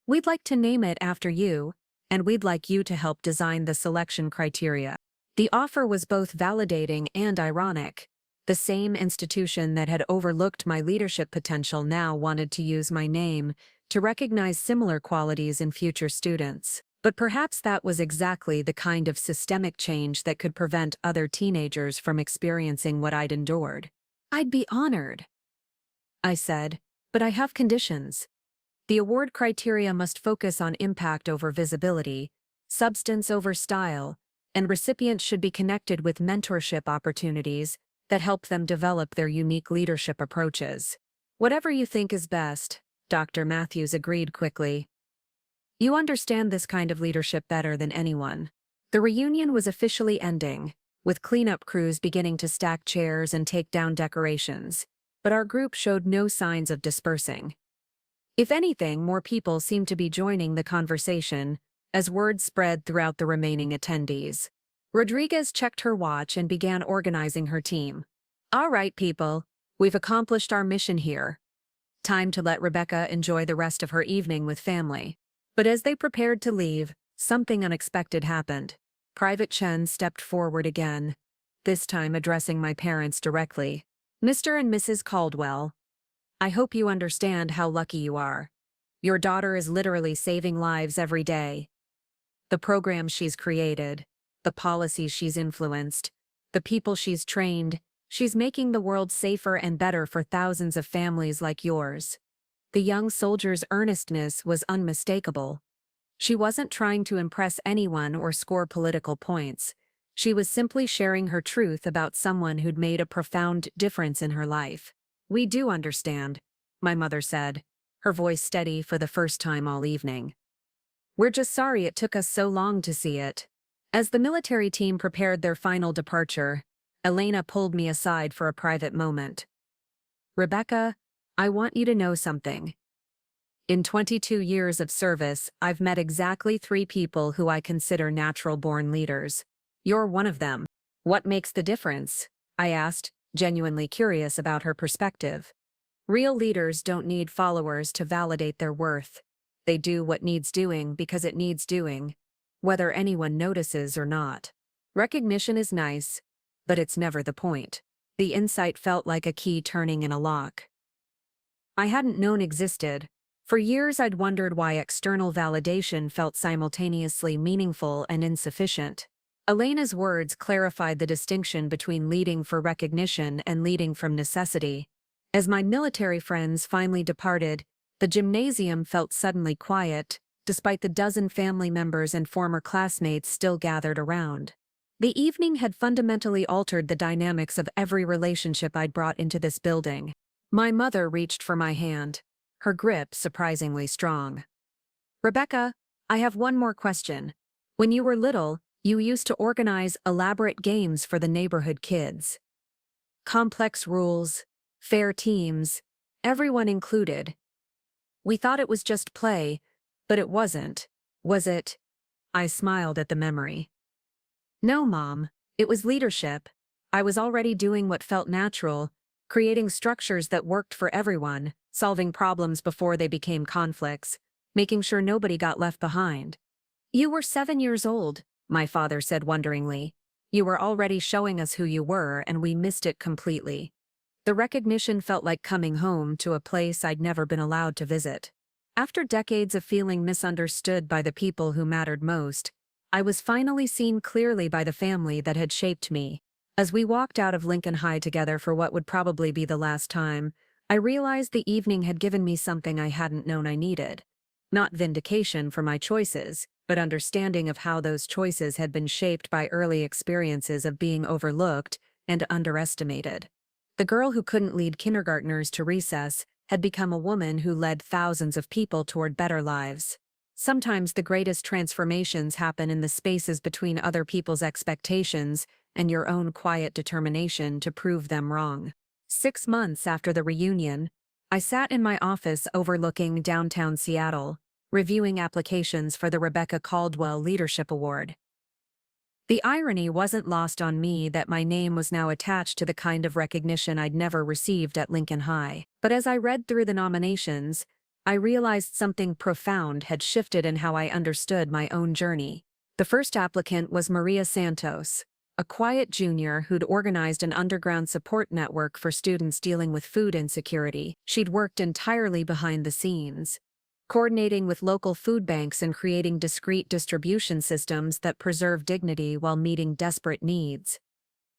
We'd like to name it after you, and we'd like you to help design the selection criteria. The offer was both validating and ironic. The same institution that had overlooked my leadership potential now wanted to use my name to recognize similar qualities in future students. But perhaps that was exactly the kind of systemic change that could prevent other teenagers from experiencing what I'd endured. I'd be honored, I said, but I have conditions. The award criteria must focus on impact over visibility, substance over style, and recipients should be connected with mentorship opportunities that help them develop their unique leadership approaches. Whatever you think is best, Dr. Matthews agreed quickly. You understand this kind of leadership better than anyone. The reunion was officially ending, with cleanup crews beginning to stack chairs and take down decorations, but our group showed no signs of dispersing. If anything, more people seemed to be joining the conversation, as word spread throughout the remaining attendees. Rodriguez checked her watch and began organizing her team. All right, people, we've accomplished our mission here. Time to let Rebecca enjoy the rest of her evening with family. But as they prepared to leave, something unexpected happened. Private Chen stepped forward again, this time addressing my parents directly. Mr. and Mrs. Caldwell, I hope you understand how lucky you are. Your daughter is literally saving lives every day. The programs she's created, the policies she's influenced, the people she's trained, she's making the world safer and better for thousands of families like yours. The young soldier's earnestness was unmistakable. She wasn't trying to impress anyone or score political points. She was simply sharing her truth about someone who'd made a profound difference in her life. We do understand, my mother said, her voice steady for the first time all evening. We're just sorry it took us so long to see it. As the military team prepared their final departure, Elena pulled me aside for a private moment. Rebecca, I want you to know something. In 22 years of service, I've met exactly 3 people who I consider natural-born leaders. You're one of them. What makes the difference? I asked, genuinely curious about her perspective. Real leaders don't need followers to validate their worth. They do what needs doing because it needs doing, whether anyone notices or not. Recognition is nice, but it's never the point. The insight felt like a key turning in a lock I hadn't known existed, For years, I'd wondered why external validation felt simultaneously meaningful and insufficient. Elena's words clarified the distinction between leading for recognition and leading from necessity. As my military friends finally departed, the gymnasium felt suddenly quiet, despite the dozen family members and former classmates still gathered around. The evening had fundamentally altered the dynamics of every relationship I'd brought into this building. My mother reached for my hand, her grip surprisingly strong. "Rebecca, I have one more question. When you were little, you used to organize elaborate games for the neighborhood kids. Complex rules, fair teams, everyone included. We thought it was just play, but it wasn't, was it?" I smiled at the memory. "No, Mom, it was leadership. I was already doing what felt natural, creating structures that worked for everyone, solving problems before they became conflicts, making sure nobody got left behind." "You were 7 years old," my father said wonderingly. "You were already showing us who you were, and we missed it completely." The recognition felt like coming home to a place I'd never been allowed to visit. After decades of feeling misunderstood by the people who mattered most, I was finally seen clearly by the family that had shaped me. As we walked out of Lincoln High together for what would probably be the last time, I realized the evening had given me something I hadn't known I needed. Not vindication for my choices, but understanding of how those choices had been shaped by early experiences of being overlooked and underestimated. The girl who couldn't lead kindergartners to recess had become a woman who led thousands of people toward better lives. Sometimes the greatest transformations happen in the spaces between other people's expectations and your own quiet determination to prove them wrong. 6 months after the reunion, I sat in my office overlooking downtown Seattle, reviewing applications for the Rebecca Caldwell Leadership Award. The irony wasn't lost on me that my name was now attached to the kind of recognition I'd never received at Lincoln High. But as I read through the nominations, I realized something profound had shifted in how I understood my own journey. The first applicant was Maria Santos, a quiet junior who'd organized an underground support network for students dealing with food insecurity. She'd worked entirely behind the scenes, coordinating with local food banks and creating discrete distribution systems that preserve dignity while meeting desperate needs.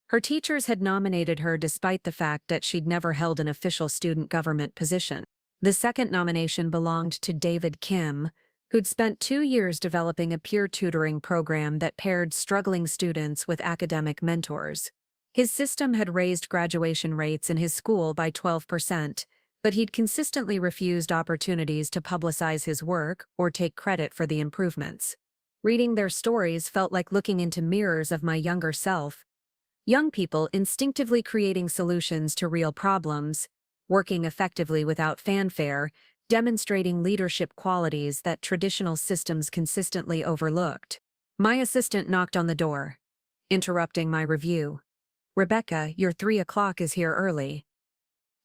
Her teachers had nominated her despite the fact that she'd never held an official student government position. The second nomination belonged to David Kim, who'd spent 2 years developing a peer tutoring program that paired struggling students with academic mentors. His system had raised graduation rates in his school by 12%, but he'd consistently refused opportunities to publicize his work or take credit for the improvements. Reading their stories felt like looking into mirrors of my younger self. Young people instinctively creating solutions to real problems, working effectively without fanfare, demonstrating leadership qualities that traditional systems consistently overlooked. My assistant knocked on the door, interrupting my review. "Rebecca, your 3 o'clock is here early."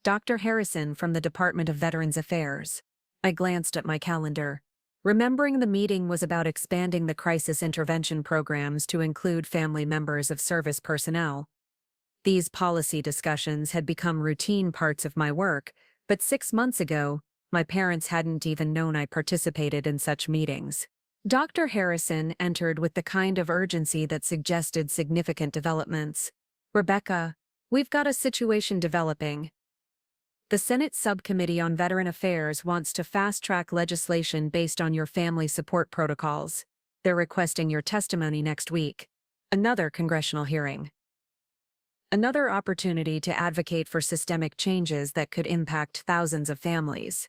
"Dr. Harrison from the Department of Veterans Affairs." I glanced at my calendar, remembering the meeting was about expanding the crisis intervention programs to include family members of service personnel. These policy discussions had become routine parts of my work, but 6 months ago, my parents hadn't even known I participated in such meetings. Dr. Harrison entered with the kind of urgency that suggested significant developments. "Rebecca, we've got a situation developing. The Senate Subcommittee on Veteran Affairs wants to fast-track legislation based on your family support protocols. They're requesting your testimony next week." Another congressional hearing. Another opportunity to advocate for systemic changes that could impact thousands of families.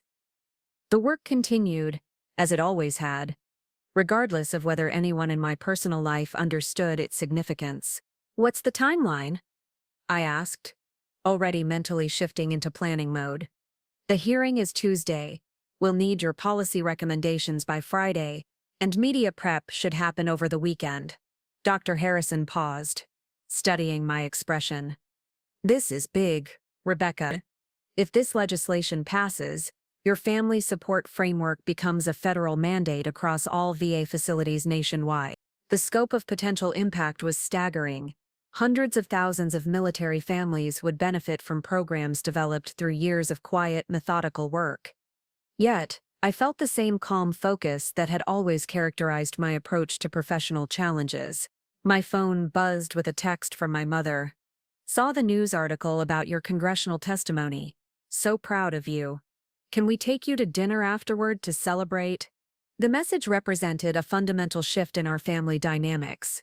The work continued, as it always had, regardless of whether anyone in my personal life understood its significance. "What's the timeline?" I asked, already mentally shifting into planning mode. "The hearing is Tuesday. We'll need your policy recommendations by Friday, and media prep should happen over the weekend." Dr. Harrison paused, studying my expression. "This is big, Rebecca. If this legislation passes, your family support framework becomes a federal mandate across all VA facilities nationwide." The scope of potential impact was staggering. Hundreds of thousands of military families would benefit from programs developed through years of quiet, methodical work. Yet, I felt the same calm focus that had always characterized my approach to professional challenges. My phone buzzed with a text from my mother. Saw the news article about your congressional testimony. So proud of you. Can we take you to dinner afterward to celebrate? The message represented a fundamental shift in our family dynamics.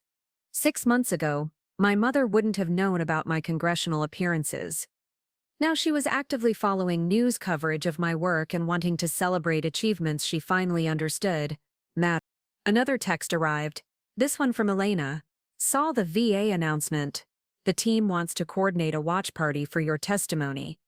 6 months ago, my mother wouldn't have known about my congressional appearances. Now she was actively following news coverage of my work and wanting to celebrate achievements she finally understood. Matt. Another text arrived, this one from Elena. Saw the VA announcement. The team wants to coordinate a watch party for your testimony.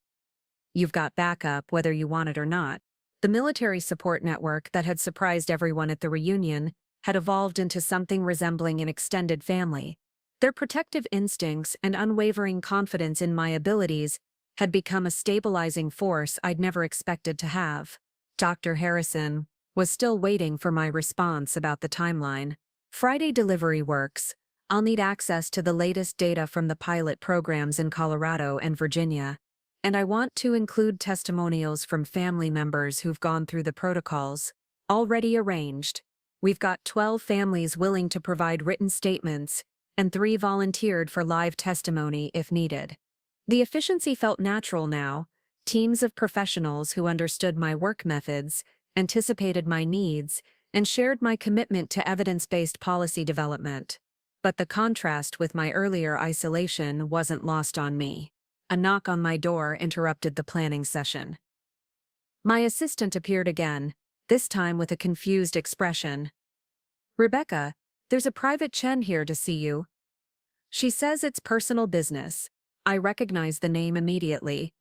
You've got backup whether you want it or not. The military support network that had surprised everyone at the reunion had evolved into something resembling an extended family. Their protective instincts and unwavering confidence in my abilities had become a stabilizing force I'd never expected to have. Dr. Harrison was still waiting for my response about the timeline. Friday delivery works. I'll need access to the latest data from the pilot programs in Colorado and Virginia. And I want to include testimonials from family members who've gone through the protocols. Already arranged. We've got 12 families willing to provide written statements, and 3 volunteered for live testimony if needed. The efficiency felt natural now. Teams of professionals who understood my work methods, anticipated my needs, and shared my commitment to evidence-based policy development. But the contrast with my earlier isolation wasn't lost on me. A knock on my door interrupted the planning session. My assistant appeared again, this time with a confused expression. Rebecca, there's a Private Chen here to see you. She says it's personal business. I recognized the name immediately.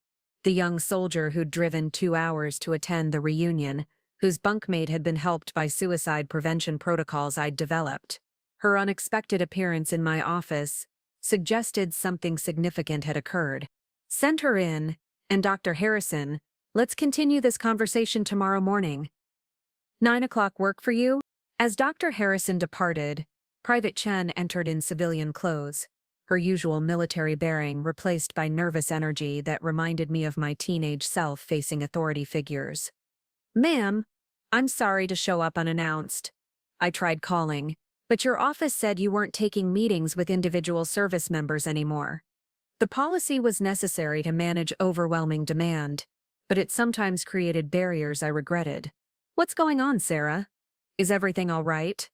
The young soldier who'd driven 2 hours to attend the reunion, whose bunkmate had been helped by suicide prevention protocols I'd developed. Her unexpected appearance in my office suggested something significant had occurred. Send her in, and Dr. Harrison, let's continue this conversation tomorrow morning. 9 o'clock work for you? As Dr. Harrison departed, Private Chen entered in civilian clothes, her usual military bearing replaced by nervous energy that reminded me of my teenage self facing authority figures. Ma'am, I'm sorry to show up unannounced. I tried calling, but your office said you weren't taking meetings with individual service members anymore. The policy was necessary to manage overwhelming demand, but it sometimes created barriers I regretted. What's going on, Sarah? Is everything all right?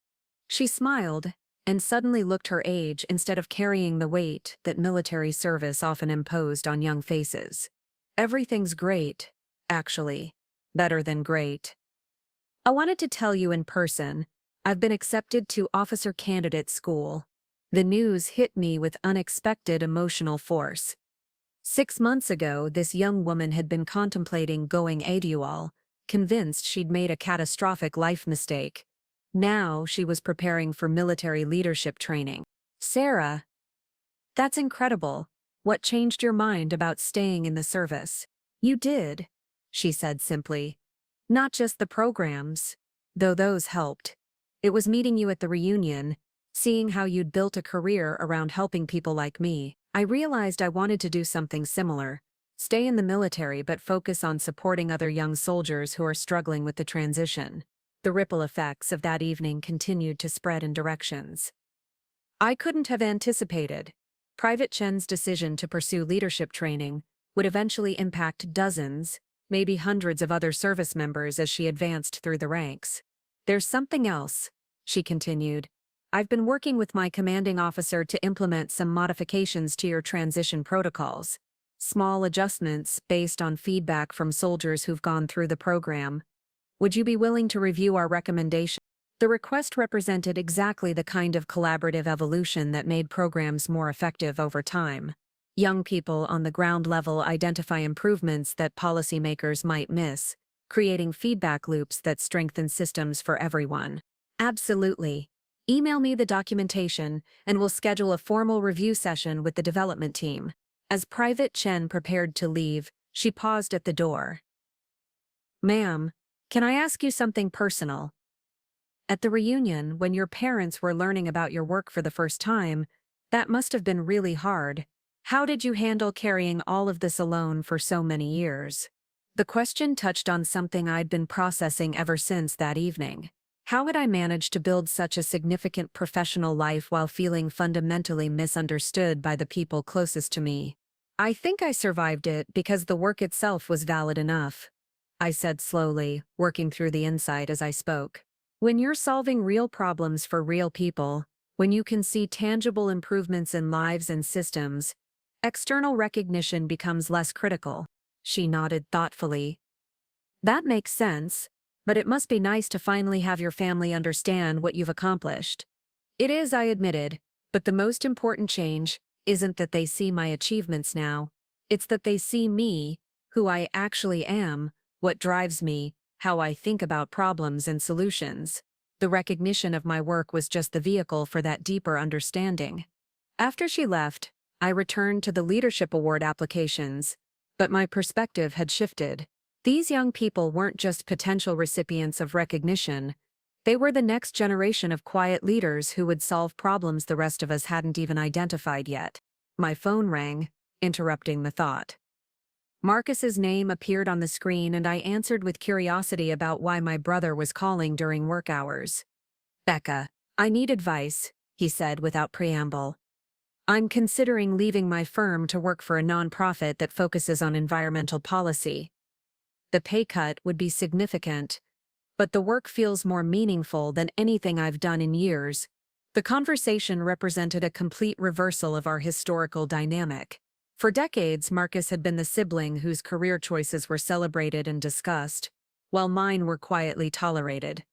She smiled, and suddenly looked her age instead of carrying the weight that military service often imposed on young faces. Everything's great, actually. Better than great. I wanted to tell you in person, I've been accepted to officer candidate school. The news hit me with unexpected emotional force. 6 months ago, this young woman had been contemplating going AWOL, convinced she'd made a catastrophic life mistake. Now she was preparing for military leadership training. Sarah, that's incredible. What changed your mind about staying in the service? You did, she said simply. Not just the programs, though those helped. It was meeting you at the reunion, seeing how you'd built a career around helping people like me. I realized I wanted to do something similar. Stay in the military but focus on supporting other young soldiers who are struggling with the transition. The ripple effects of that evening continued to spread in directions I couldn't have anticipated. Private Chen's decision to pursue leadership training would eventually impact dozens, maybe hundreds of other service members as she advanced through the ranks. There's something else, she continued. I've been working with my commanding officer to implement some modifications to your transition protocols. Small adjustments based on feedback from soldiers who've gone through the program. Would you be willing to review our recommendation? The request represented exactly the kind of collaborative evolution that made programs more effective over time. Young people on the ground level identify improvements that policymakers might miss, creating feedback loops that strengthen systems for everyone. Absolutely. Email me the documentation, and we'll schedule a formal review session with the development team. As Private Chen prepared to leave, she paused at the door. Ma'am, can I ask you something personal? At the reunion, when your parents were learning about your work for the first time, that must have been really hard. How did you handle carrying all of this alone for so many years? The question touched on something I'd been processing ever since that evening. How had I managed to build such a significant professional life while feeling fundamentally misunderstood by the people closest to me? I think I survived it because the work itself was valid enough, I said slowly, working through the insight as I spoke. When you're solving real problems for real people, when you can see tangible improvements in lives and systems, external recognition becomes less critical. She nodded thoughtfully. That makes sense, but it must be nice to finally have your family understand what you've accomplished. It is, I admitted, but the most important change isn't that they see my achievements now. It's that they see me, who I actually am, what drives me, how I think about problems and solutions. The recognition of my work was just the vehicle for that deeper understanding. After she left, I returned to the Leadership Award applications, but my perspective had shifted. These young people weren't just potential recipients of recognition, they were the next generation of quiet leaders who would solve problems the rest of us hadn't even identified yet. My phone rang, interrupting the thought. Marcus's name appeared on the screen and I answered with curiosity about why my brother was calling during work hours. "Becca, I need advice," he said without preamble. "I'm considering leaving my firm to work for a nonprofit that focuses on environmental policy. The pay cut would be significant, but the work feels more meaningful than anything I've done in years." The conversation represented a complete reversal of our historical dynamic. For decades, Marcus had been the sibling whose career choices were celebrated and discussed, while mine were quietly tolerated.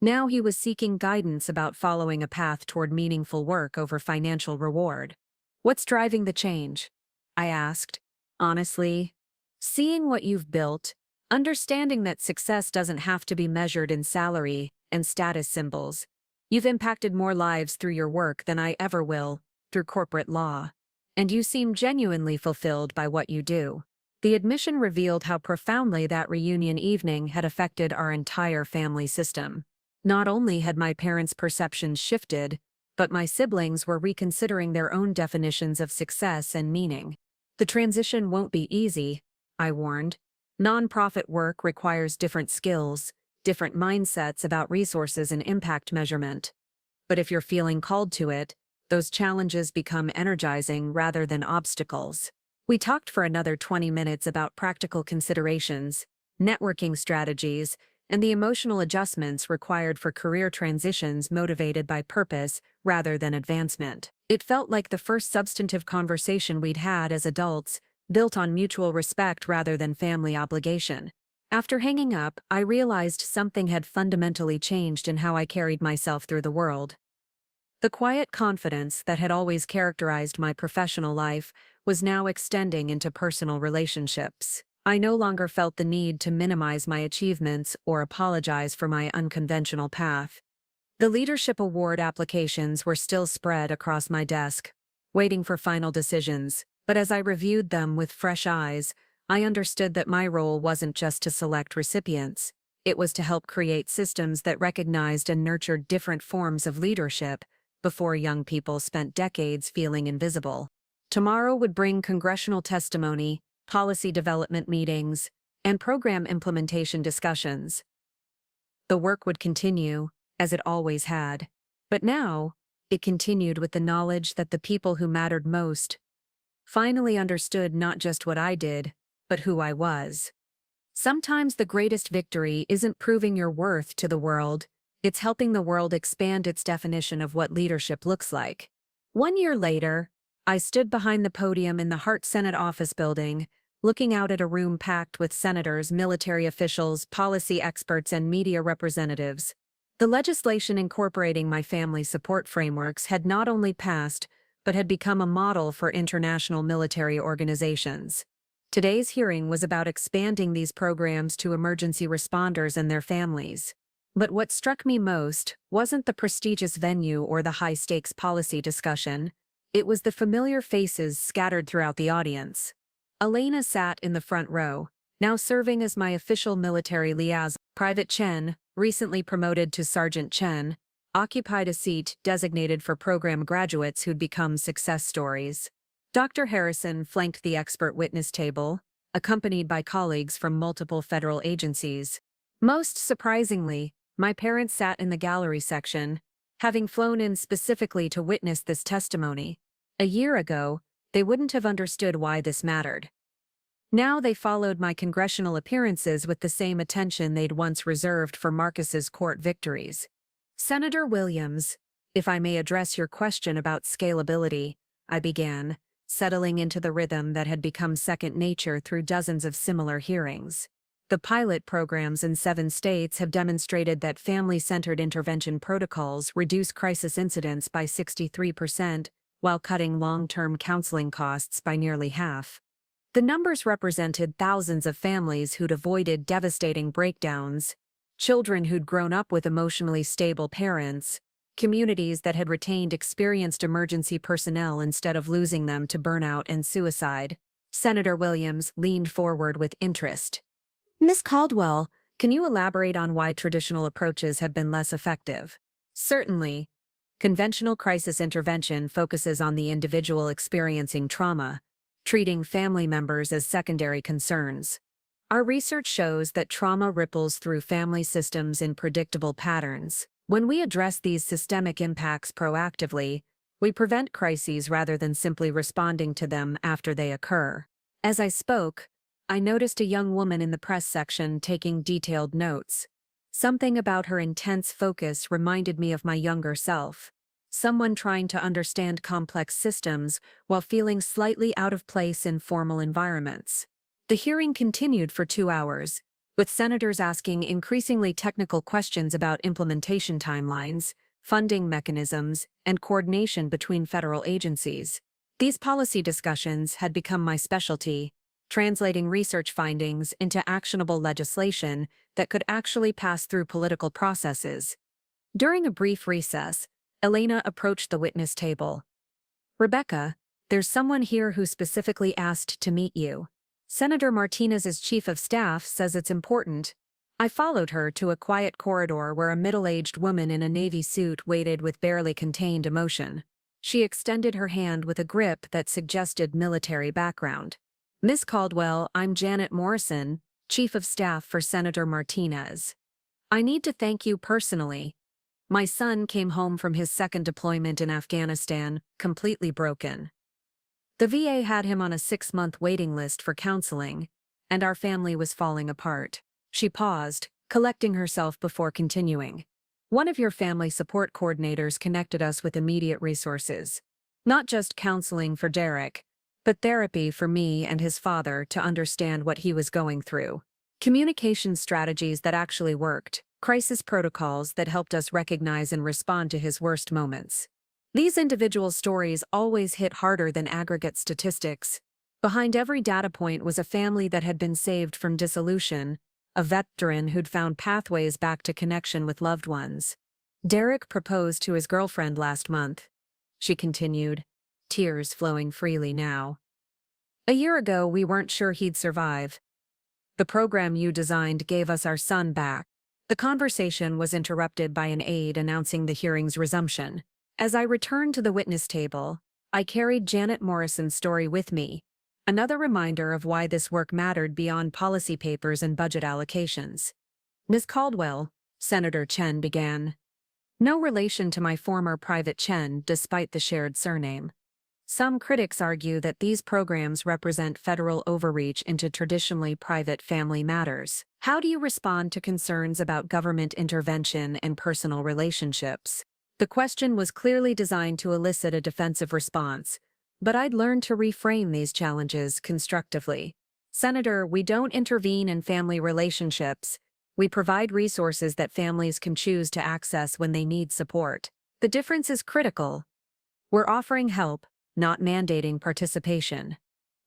Now he was seeking guidance about following a path toward meaningful work over financial reward. "What's driving the change?" I asked. "Honestly, seeing what you've built, understanding that success doesn't have to be measured in salary and status symbols. You've impacted more lives through your work than I ever will, through corporate law. And you seem genuinely fulfilled by what you do." The admission revealed how profoundly that reunion evening had affected our entire family system. Not only had my parents' perceptions shifted, but my siblings were reconsidering their own definitions of success and meaning. "The transition won't be easy," I warned. "Nonprofit work requires different skills, different mindsets about resources and impact measurement. But if you're feeling called to it, those challenges become energizing rather than obstacles." We talked for another 20 minutes about practical considerations, networking strategies, and the emotional adjustments required for career transitions motivated by purpose rather than advancement. It felt like the first substantive conversation we'd had as adults, built on mutual respect rather than family obligation. After hanging up, I realized something had fundamentally changed in how I carried myself through the world. The quiet confidence that had always characterized my professional life was now extending into personal relationships. I no longer felt the need to minimize my achievements or apologize for my unconventional path. The Leadership Award applications were still spread across my desk, waiting for final decisions, but as I reviewed them with fresh eyes, I understood that my role wasn't just to select recipients. It was to help create systems that recognized and nurtured different forms of leadership before young people spent decades feeling invisible. Tomorrow would bring congressional testimony, policy development meetings, and program implementation discussions. The work would continue, as it always had. But now, it continued with the knowledge that the people who mattered most finally understood not just what I did, but who I was. Sometimes the greatest victory isn't proving your worth to the world, it's helping the world expand its definition of what leadership looks like. 1 year later, I stood behind the podium in the Hart Senate office building, looking out at a room packed with senators, military officials, policy experts, and media representatives. The legislation incorporating my family support frameworks had not only passed, but had become a model for international military organizations. Today's hearing was about expanding these programs to emergency responders and their families. But what struck me most wasn't the prestigious venue or the high-stakes policy discussion. It was the familiar faces scattered throughout the audience. Elena sat in the front row, now serving as my official military liaison. Private Chen, recently promoted to Sergeant Chen, occupied a seat designated for program graduates who'd become success stories. Dr. Harrison flanked the expert witness table, accompanied by colleagues from multiple federal agencies. Most surprisingly, my parents sat in the gallery section, having flown in specifically to witness this testimony. A year ago, they wouldn't have understood why this mattered. Now they followed my congressional appearances with the same attention they'd once reserved for Marcus's court victories. Senator Williams, if I may address your question about scalability, I began, settling into the rhythm that had become second nature through dozens of similar hearings. The pilot programs in 7 states have demonstrated that family-centered intervention protocols reduce crisis incidents by 63%, while cutting long-term counseling costs by nearly half. The numbers represented thousands of families who'd avoided devastating breakdowns, children who'd grown up with emotionally stable parents, communities that had retained experienced emergency personnel instead of losing them to burnout and suicide. Senator Williams leaned forward with interest. Ms. Caldwell, can you elaborate on why traditional approaches have been less effective? Certainly. Conventional crisis intervention focuses on the individual experiencing trauma, treating family members as secondary concerns. Our research shows that trauma ripples through family systems in predictable patterns. When we address these systemic impacts proactively, we prevent crises rather than simply responding to them after they occur. As I spoke, I noticed a young woman in the press section taking detailed notes. Something about her intense focus reminded me of my younger self. Someone trying to understand complex systems while feeling slightly out of place in formal environments. The hearing continued for 2 hours, with senators asking increasingly technical questions about implementation timelines, funding mechanisms, and coordination between federal agencies. These policy discussions had become my specialty, translating research findings into actionable legislation that could actually pass through political processes. During a brief recess, Elena approached the witness table. Rebecca, there's someone here who specifically asked to meet you. Senator Martinez's chief of staff says it's important. I followed her to a quiet corridor where a middle-aged woman in a navy suit waited with barely contained emotion. She extended her hand with a grip that suggested military background. Miss Caldwell, I'm Janet Morrison, chief of staff for Senator Martinez. I need to thank you personally. My son came home from his second deployment in Afghanistan, completely broken. The VA had him on a 6-month waiting list for counseling, and our family was falling apart. She paused, collecting herself before continuing. One of your family support coordinators connected us with immediate resources. Not just counseling for Derek, but therapy for me and his father to understand what he was going through. Communication strategies that actually worked. Crisis protocols that helped us recognize and respond to his worst moments. These individual stories always hit harder than aggregate statistics. Behind every data point was a family that had been saved from dissolution, a veteran who'd found pathways back to connection with loved ones. Derek proposed to his girlfriend last month, she continued, tears flowing freely now. A year ago, we weren't sure he'd survive. The program you designed gave us our son back. The conversation was interrupted by an aide announcing the hearing's resumption. As I returned to the witness table, I carried Janet Morrison's story with me, another reminder of why this work mattered beyond policy papers and budget allocations. Ms. Caldwell, Senator Chen began. No relation to my former Private Chen despite the shared surname. Some critics argue that these programs represent federal overreach into traditionally private family matters. How do you respond to concerns about government intervention and personal relationships? The question was clearly designed to elicit a defensive response, but I'd learned to reframe these challenges constructively. Senator, we don't intervene in family relationships. We provide resources that families can choose to access when they need support. The difference is critical. We're offering help, not mandating participation.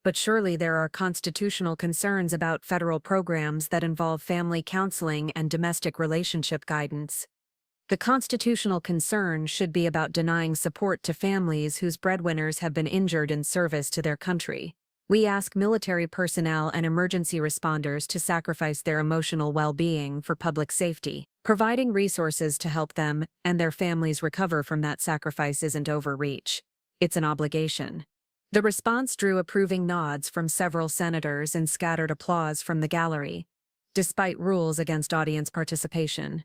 But surely there are constitutional concerns about federal programs that involve family counseling and domestic relationship guidance. The constitutional concern should be about denying support to families whose breadwinners have been injured in service to their country. We ask military personnel and emergency responders to sacrifice their emotional well-being for public safety. Providing resources to help them and their families recover from that sacrifice isn't overreach. It's an obligation. The response drew approving nods from several senators and scattered applause from the gallery, despite rules against audience participation.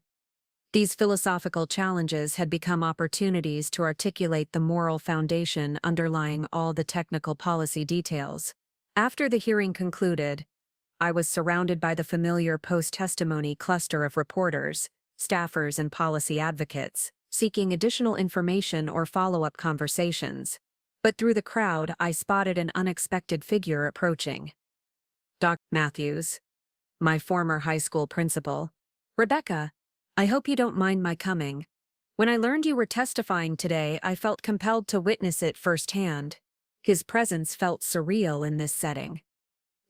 These philosophical challenges had become opportunities to articulate the moral foundation underlying all the technical policy details. After the hearing concluded, I was surrounded by the familiar post-testimony cluster of reporters, staffers, and policy advocates, seeking additional information or follow-up conversations. But through the crowd, I spotted an unexpected figure approaching. Dr. Matthews, my former high school principal. Rebecca, I hope you don't mind my coming. When I learned you were testifying today, I felt compelled to witness it firsthand. His presence felt surreal in this setting.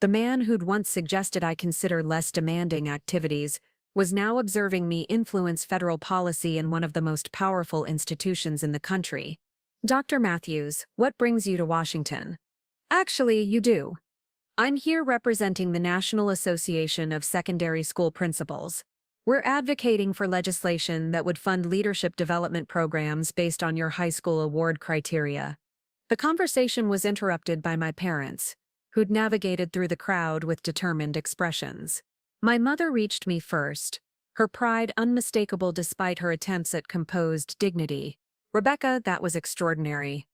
The man who'd once suggested I consider less demanding activities was now observing me influence federal policy in one of the most powerful institutions in the country. Dr. Matthews, what brings you to Washington? Actually, you do. I'm here representing the National Association of Secondary School Principals. We're advocating for legislation that would fund leadership development programs based on your high school award criteria. The conversation was interrupted by my parents, who'd navigated through the crowd with determined expressions. My mother reached me first, her pride unmistakable despite her attempts at composed dignity. Rebecca, that was extraordinary.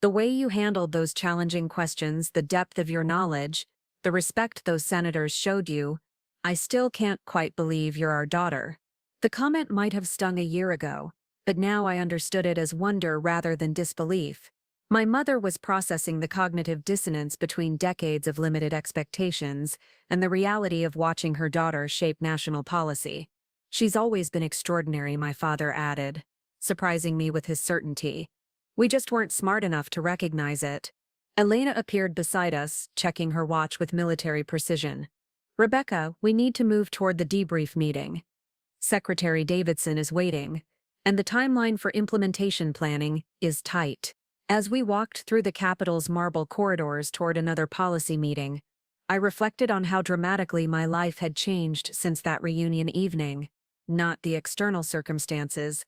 The way you handled those challenging questions, the depth of your knowledge, the respect those senators showed you, I still can't quite believe you're our daughter. The comment might have stung a year ago, but now I understood it as wonder rather than disbelief. My mother was processing the cognitive dissonance between decades of limited expectations and the reality of watching her daughter shape national policy. She's always been extraordinary, my father added, surprising me with his certainty. We just weren't smart enough to recognize it. Elena appeared beside us, checking her watch with military precision. Rebecca, we need to move toward the debrief meeting. Secretary Davidson is waiting, and the timeline for implementation planning is tight. As we walked through the Capitol's marble corridors toward another policy meeting, I reflected on how dramatically my life had changed since that reunion evening. Not the external circumstances.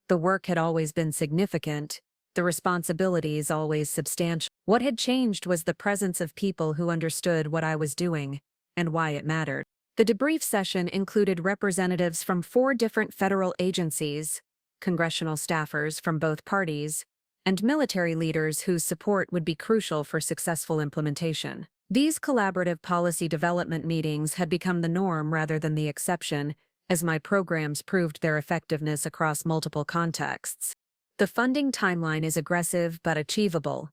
The work had always been significant, the responsibilities always substantial. What had changed was the presence of people who understood what I was doing and why it mattered. The debrief session included representatives from 4 different federal agencies, congressional staffers from both parties, and military leaders whose support would be crucial for successful implementation. These collaborative policy development meetings had become the norm rather than the exception, as my programs proved their effectiveness across multiple contexts. The funding timeline is aggressive but achievable,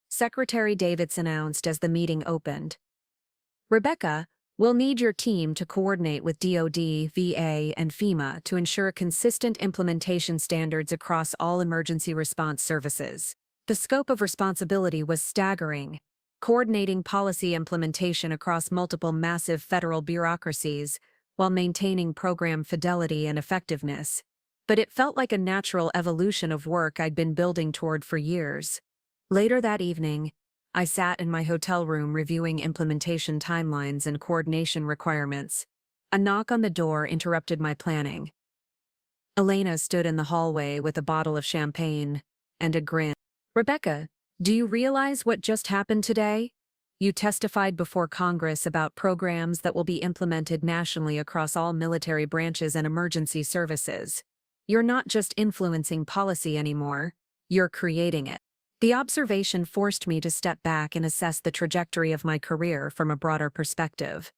Secretary Davidson announced as the meeting opened. Rebecca, we'll need your team to coordinate with DoD, VA, and FEMA to ensure consistent implementation standards across all emergency response services. The scope of responsibility was staggering, coordinating policy implementation across multiple massive federal bureaucracies while maintaining program fidelity and effectiveness. But it felt like a natural evolution of work I'd been building toward for years. Later that evening, I sat in my hotel room reviewing implementation timelines and coordination requirements. A knock on the door interrupted my planning. Elena stood in the hallway with a bottle of champagne and a grin. Rebecca, do you realize what just happened today? You testified before Congress about programs that will be implemented nationally across all military branches and emergency services. You're not just influencing policy anymore, you're creating it. The observation forced me to step back and assess the trajectory of my career from a broader perspective.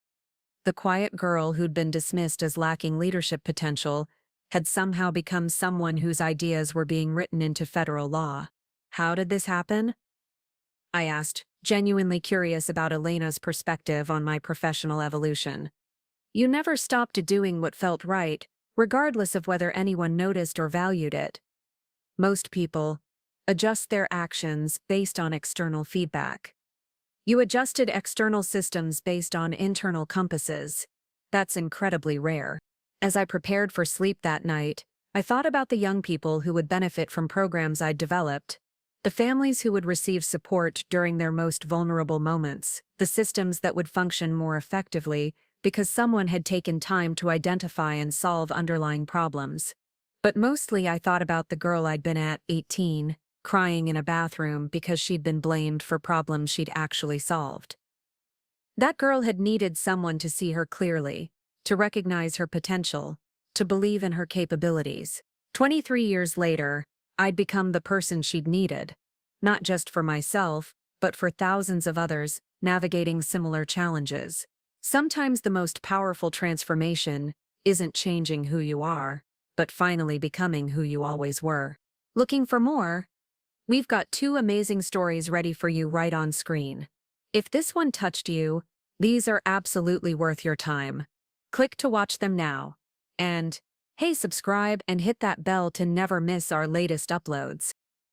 The quiet girl who'd been dismissed as lacking leadership potential had somehow become someone whose ideas were being written into federal law. How did this happen? I asked, genuinely curious about Elena's perspective on my professional evolution. You never stopped doing what felt right, regardless of whether anyone noticed or valued it. Most people adjust their actions based on external feedback. You adjusted external systems based on internal compasses. That's incredibly rare. As I prepared for sleep that night, I thought about the young people who would benefit from programs I'd developed, the families who would receive support during their most vulnerable moments, the systems that would function more effectively because someone had taken time to identify and solve underlying problems. But mostly I thought about the girl I'd been at 18, crying in a bathroom because she'd been blamed for problems she'd actually solved. That girl had needed someone to see her clearly, to recognize her potential, to believe in her capabilities. 23 years later, I'd become the person she'd needed, not just for myself, but for thousands of others navigating similar challenges. Sometimes the most powerful transformation isn't changing who you are, but finally becoming who you always were. Looking for more? We've got 2 amazing stories ready for you right on screen. If this one touched you, these are absolutely worth your time. Click to watch them now. And, hey, subscribe and hit that bell to never miss our latest uploads.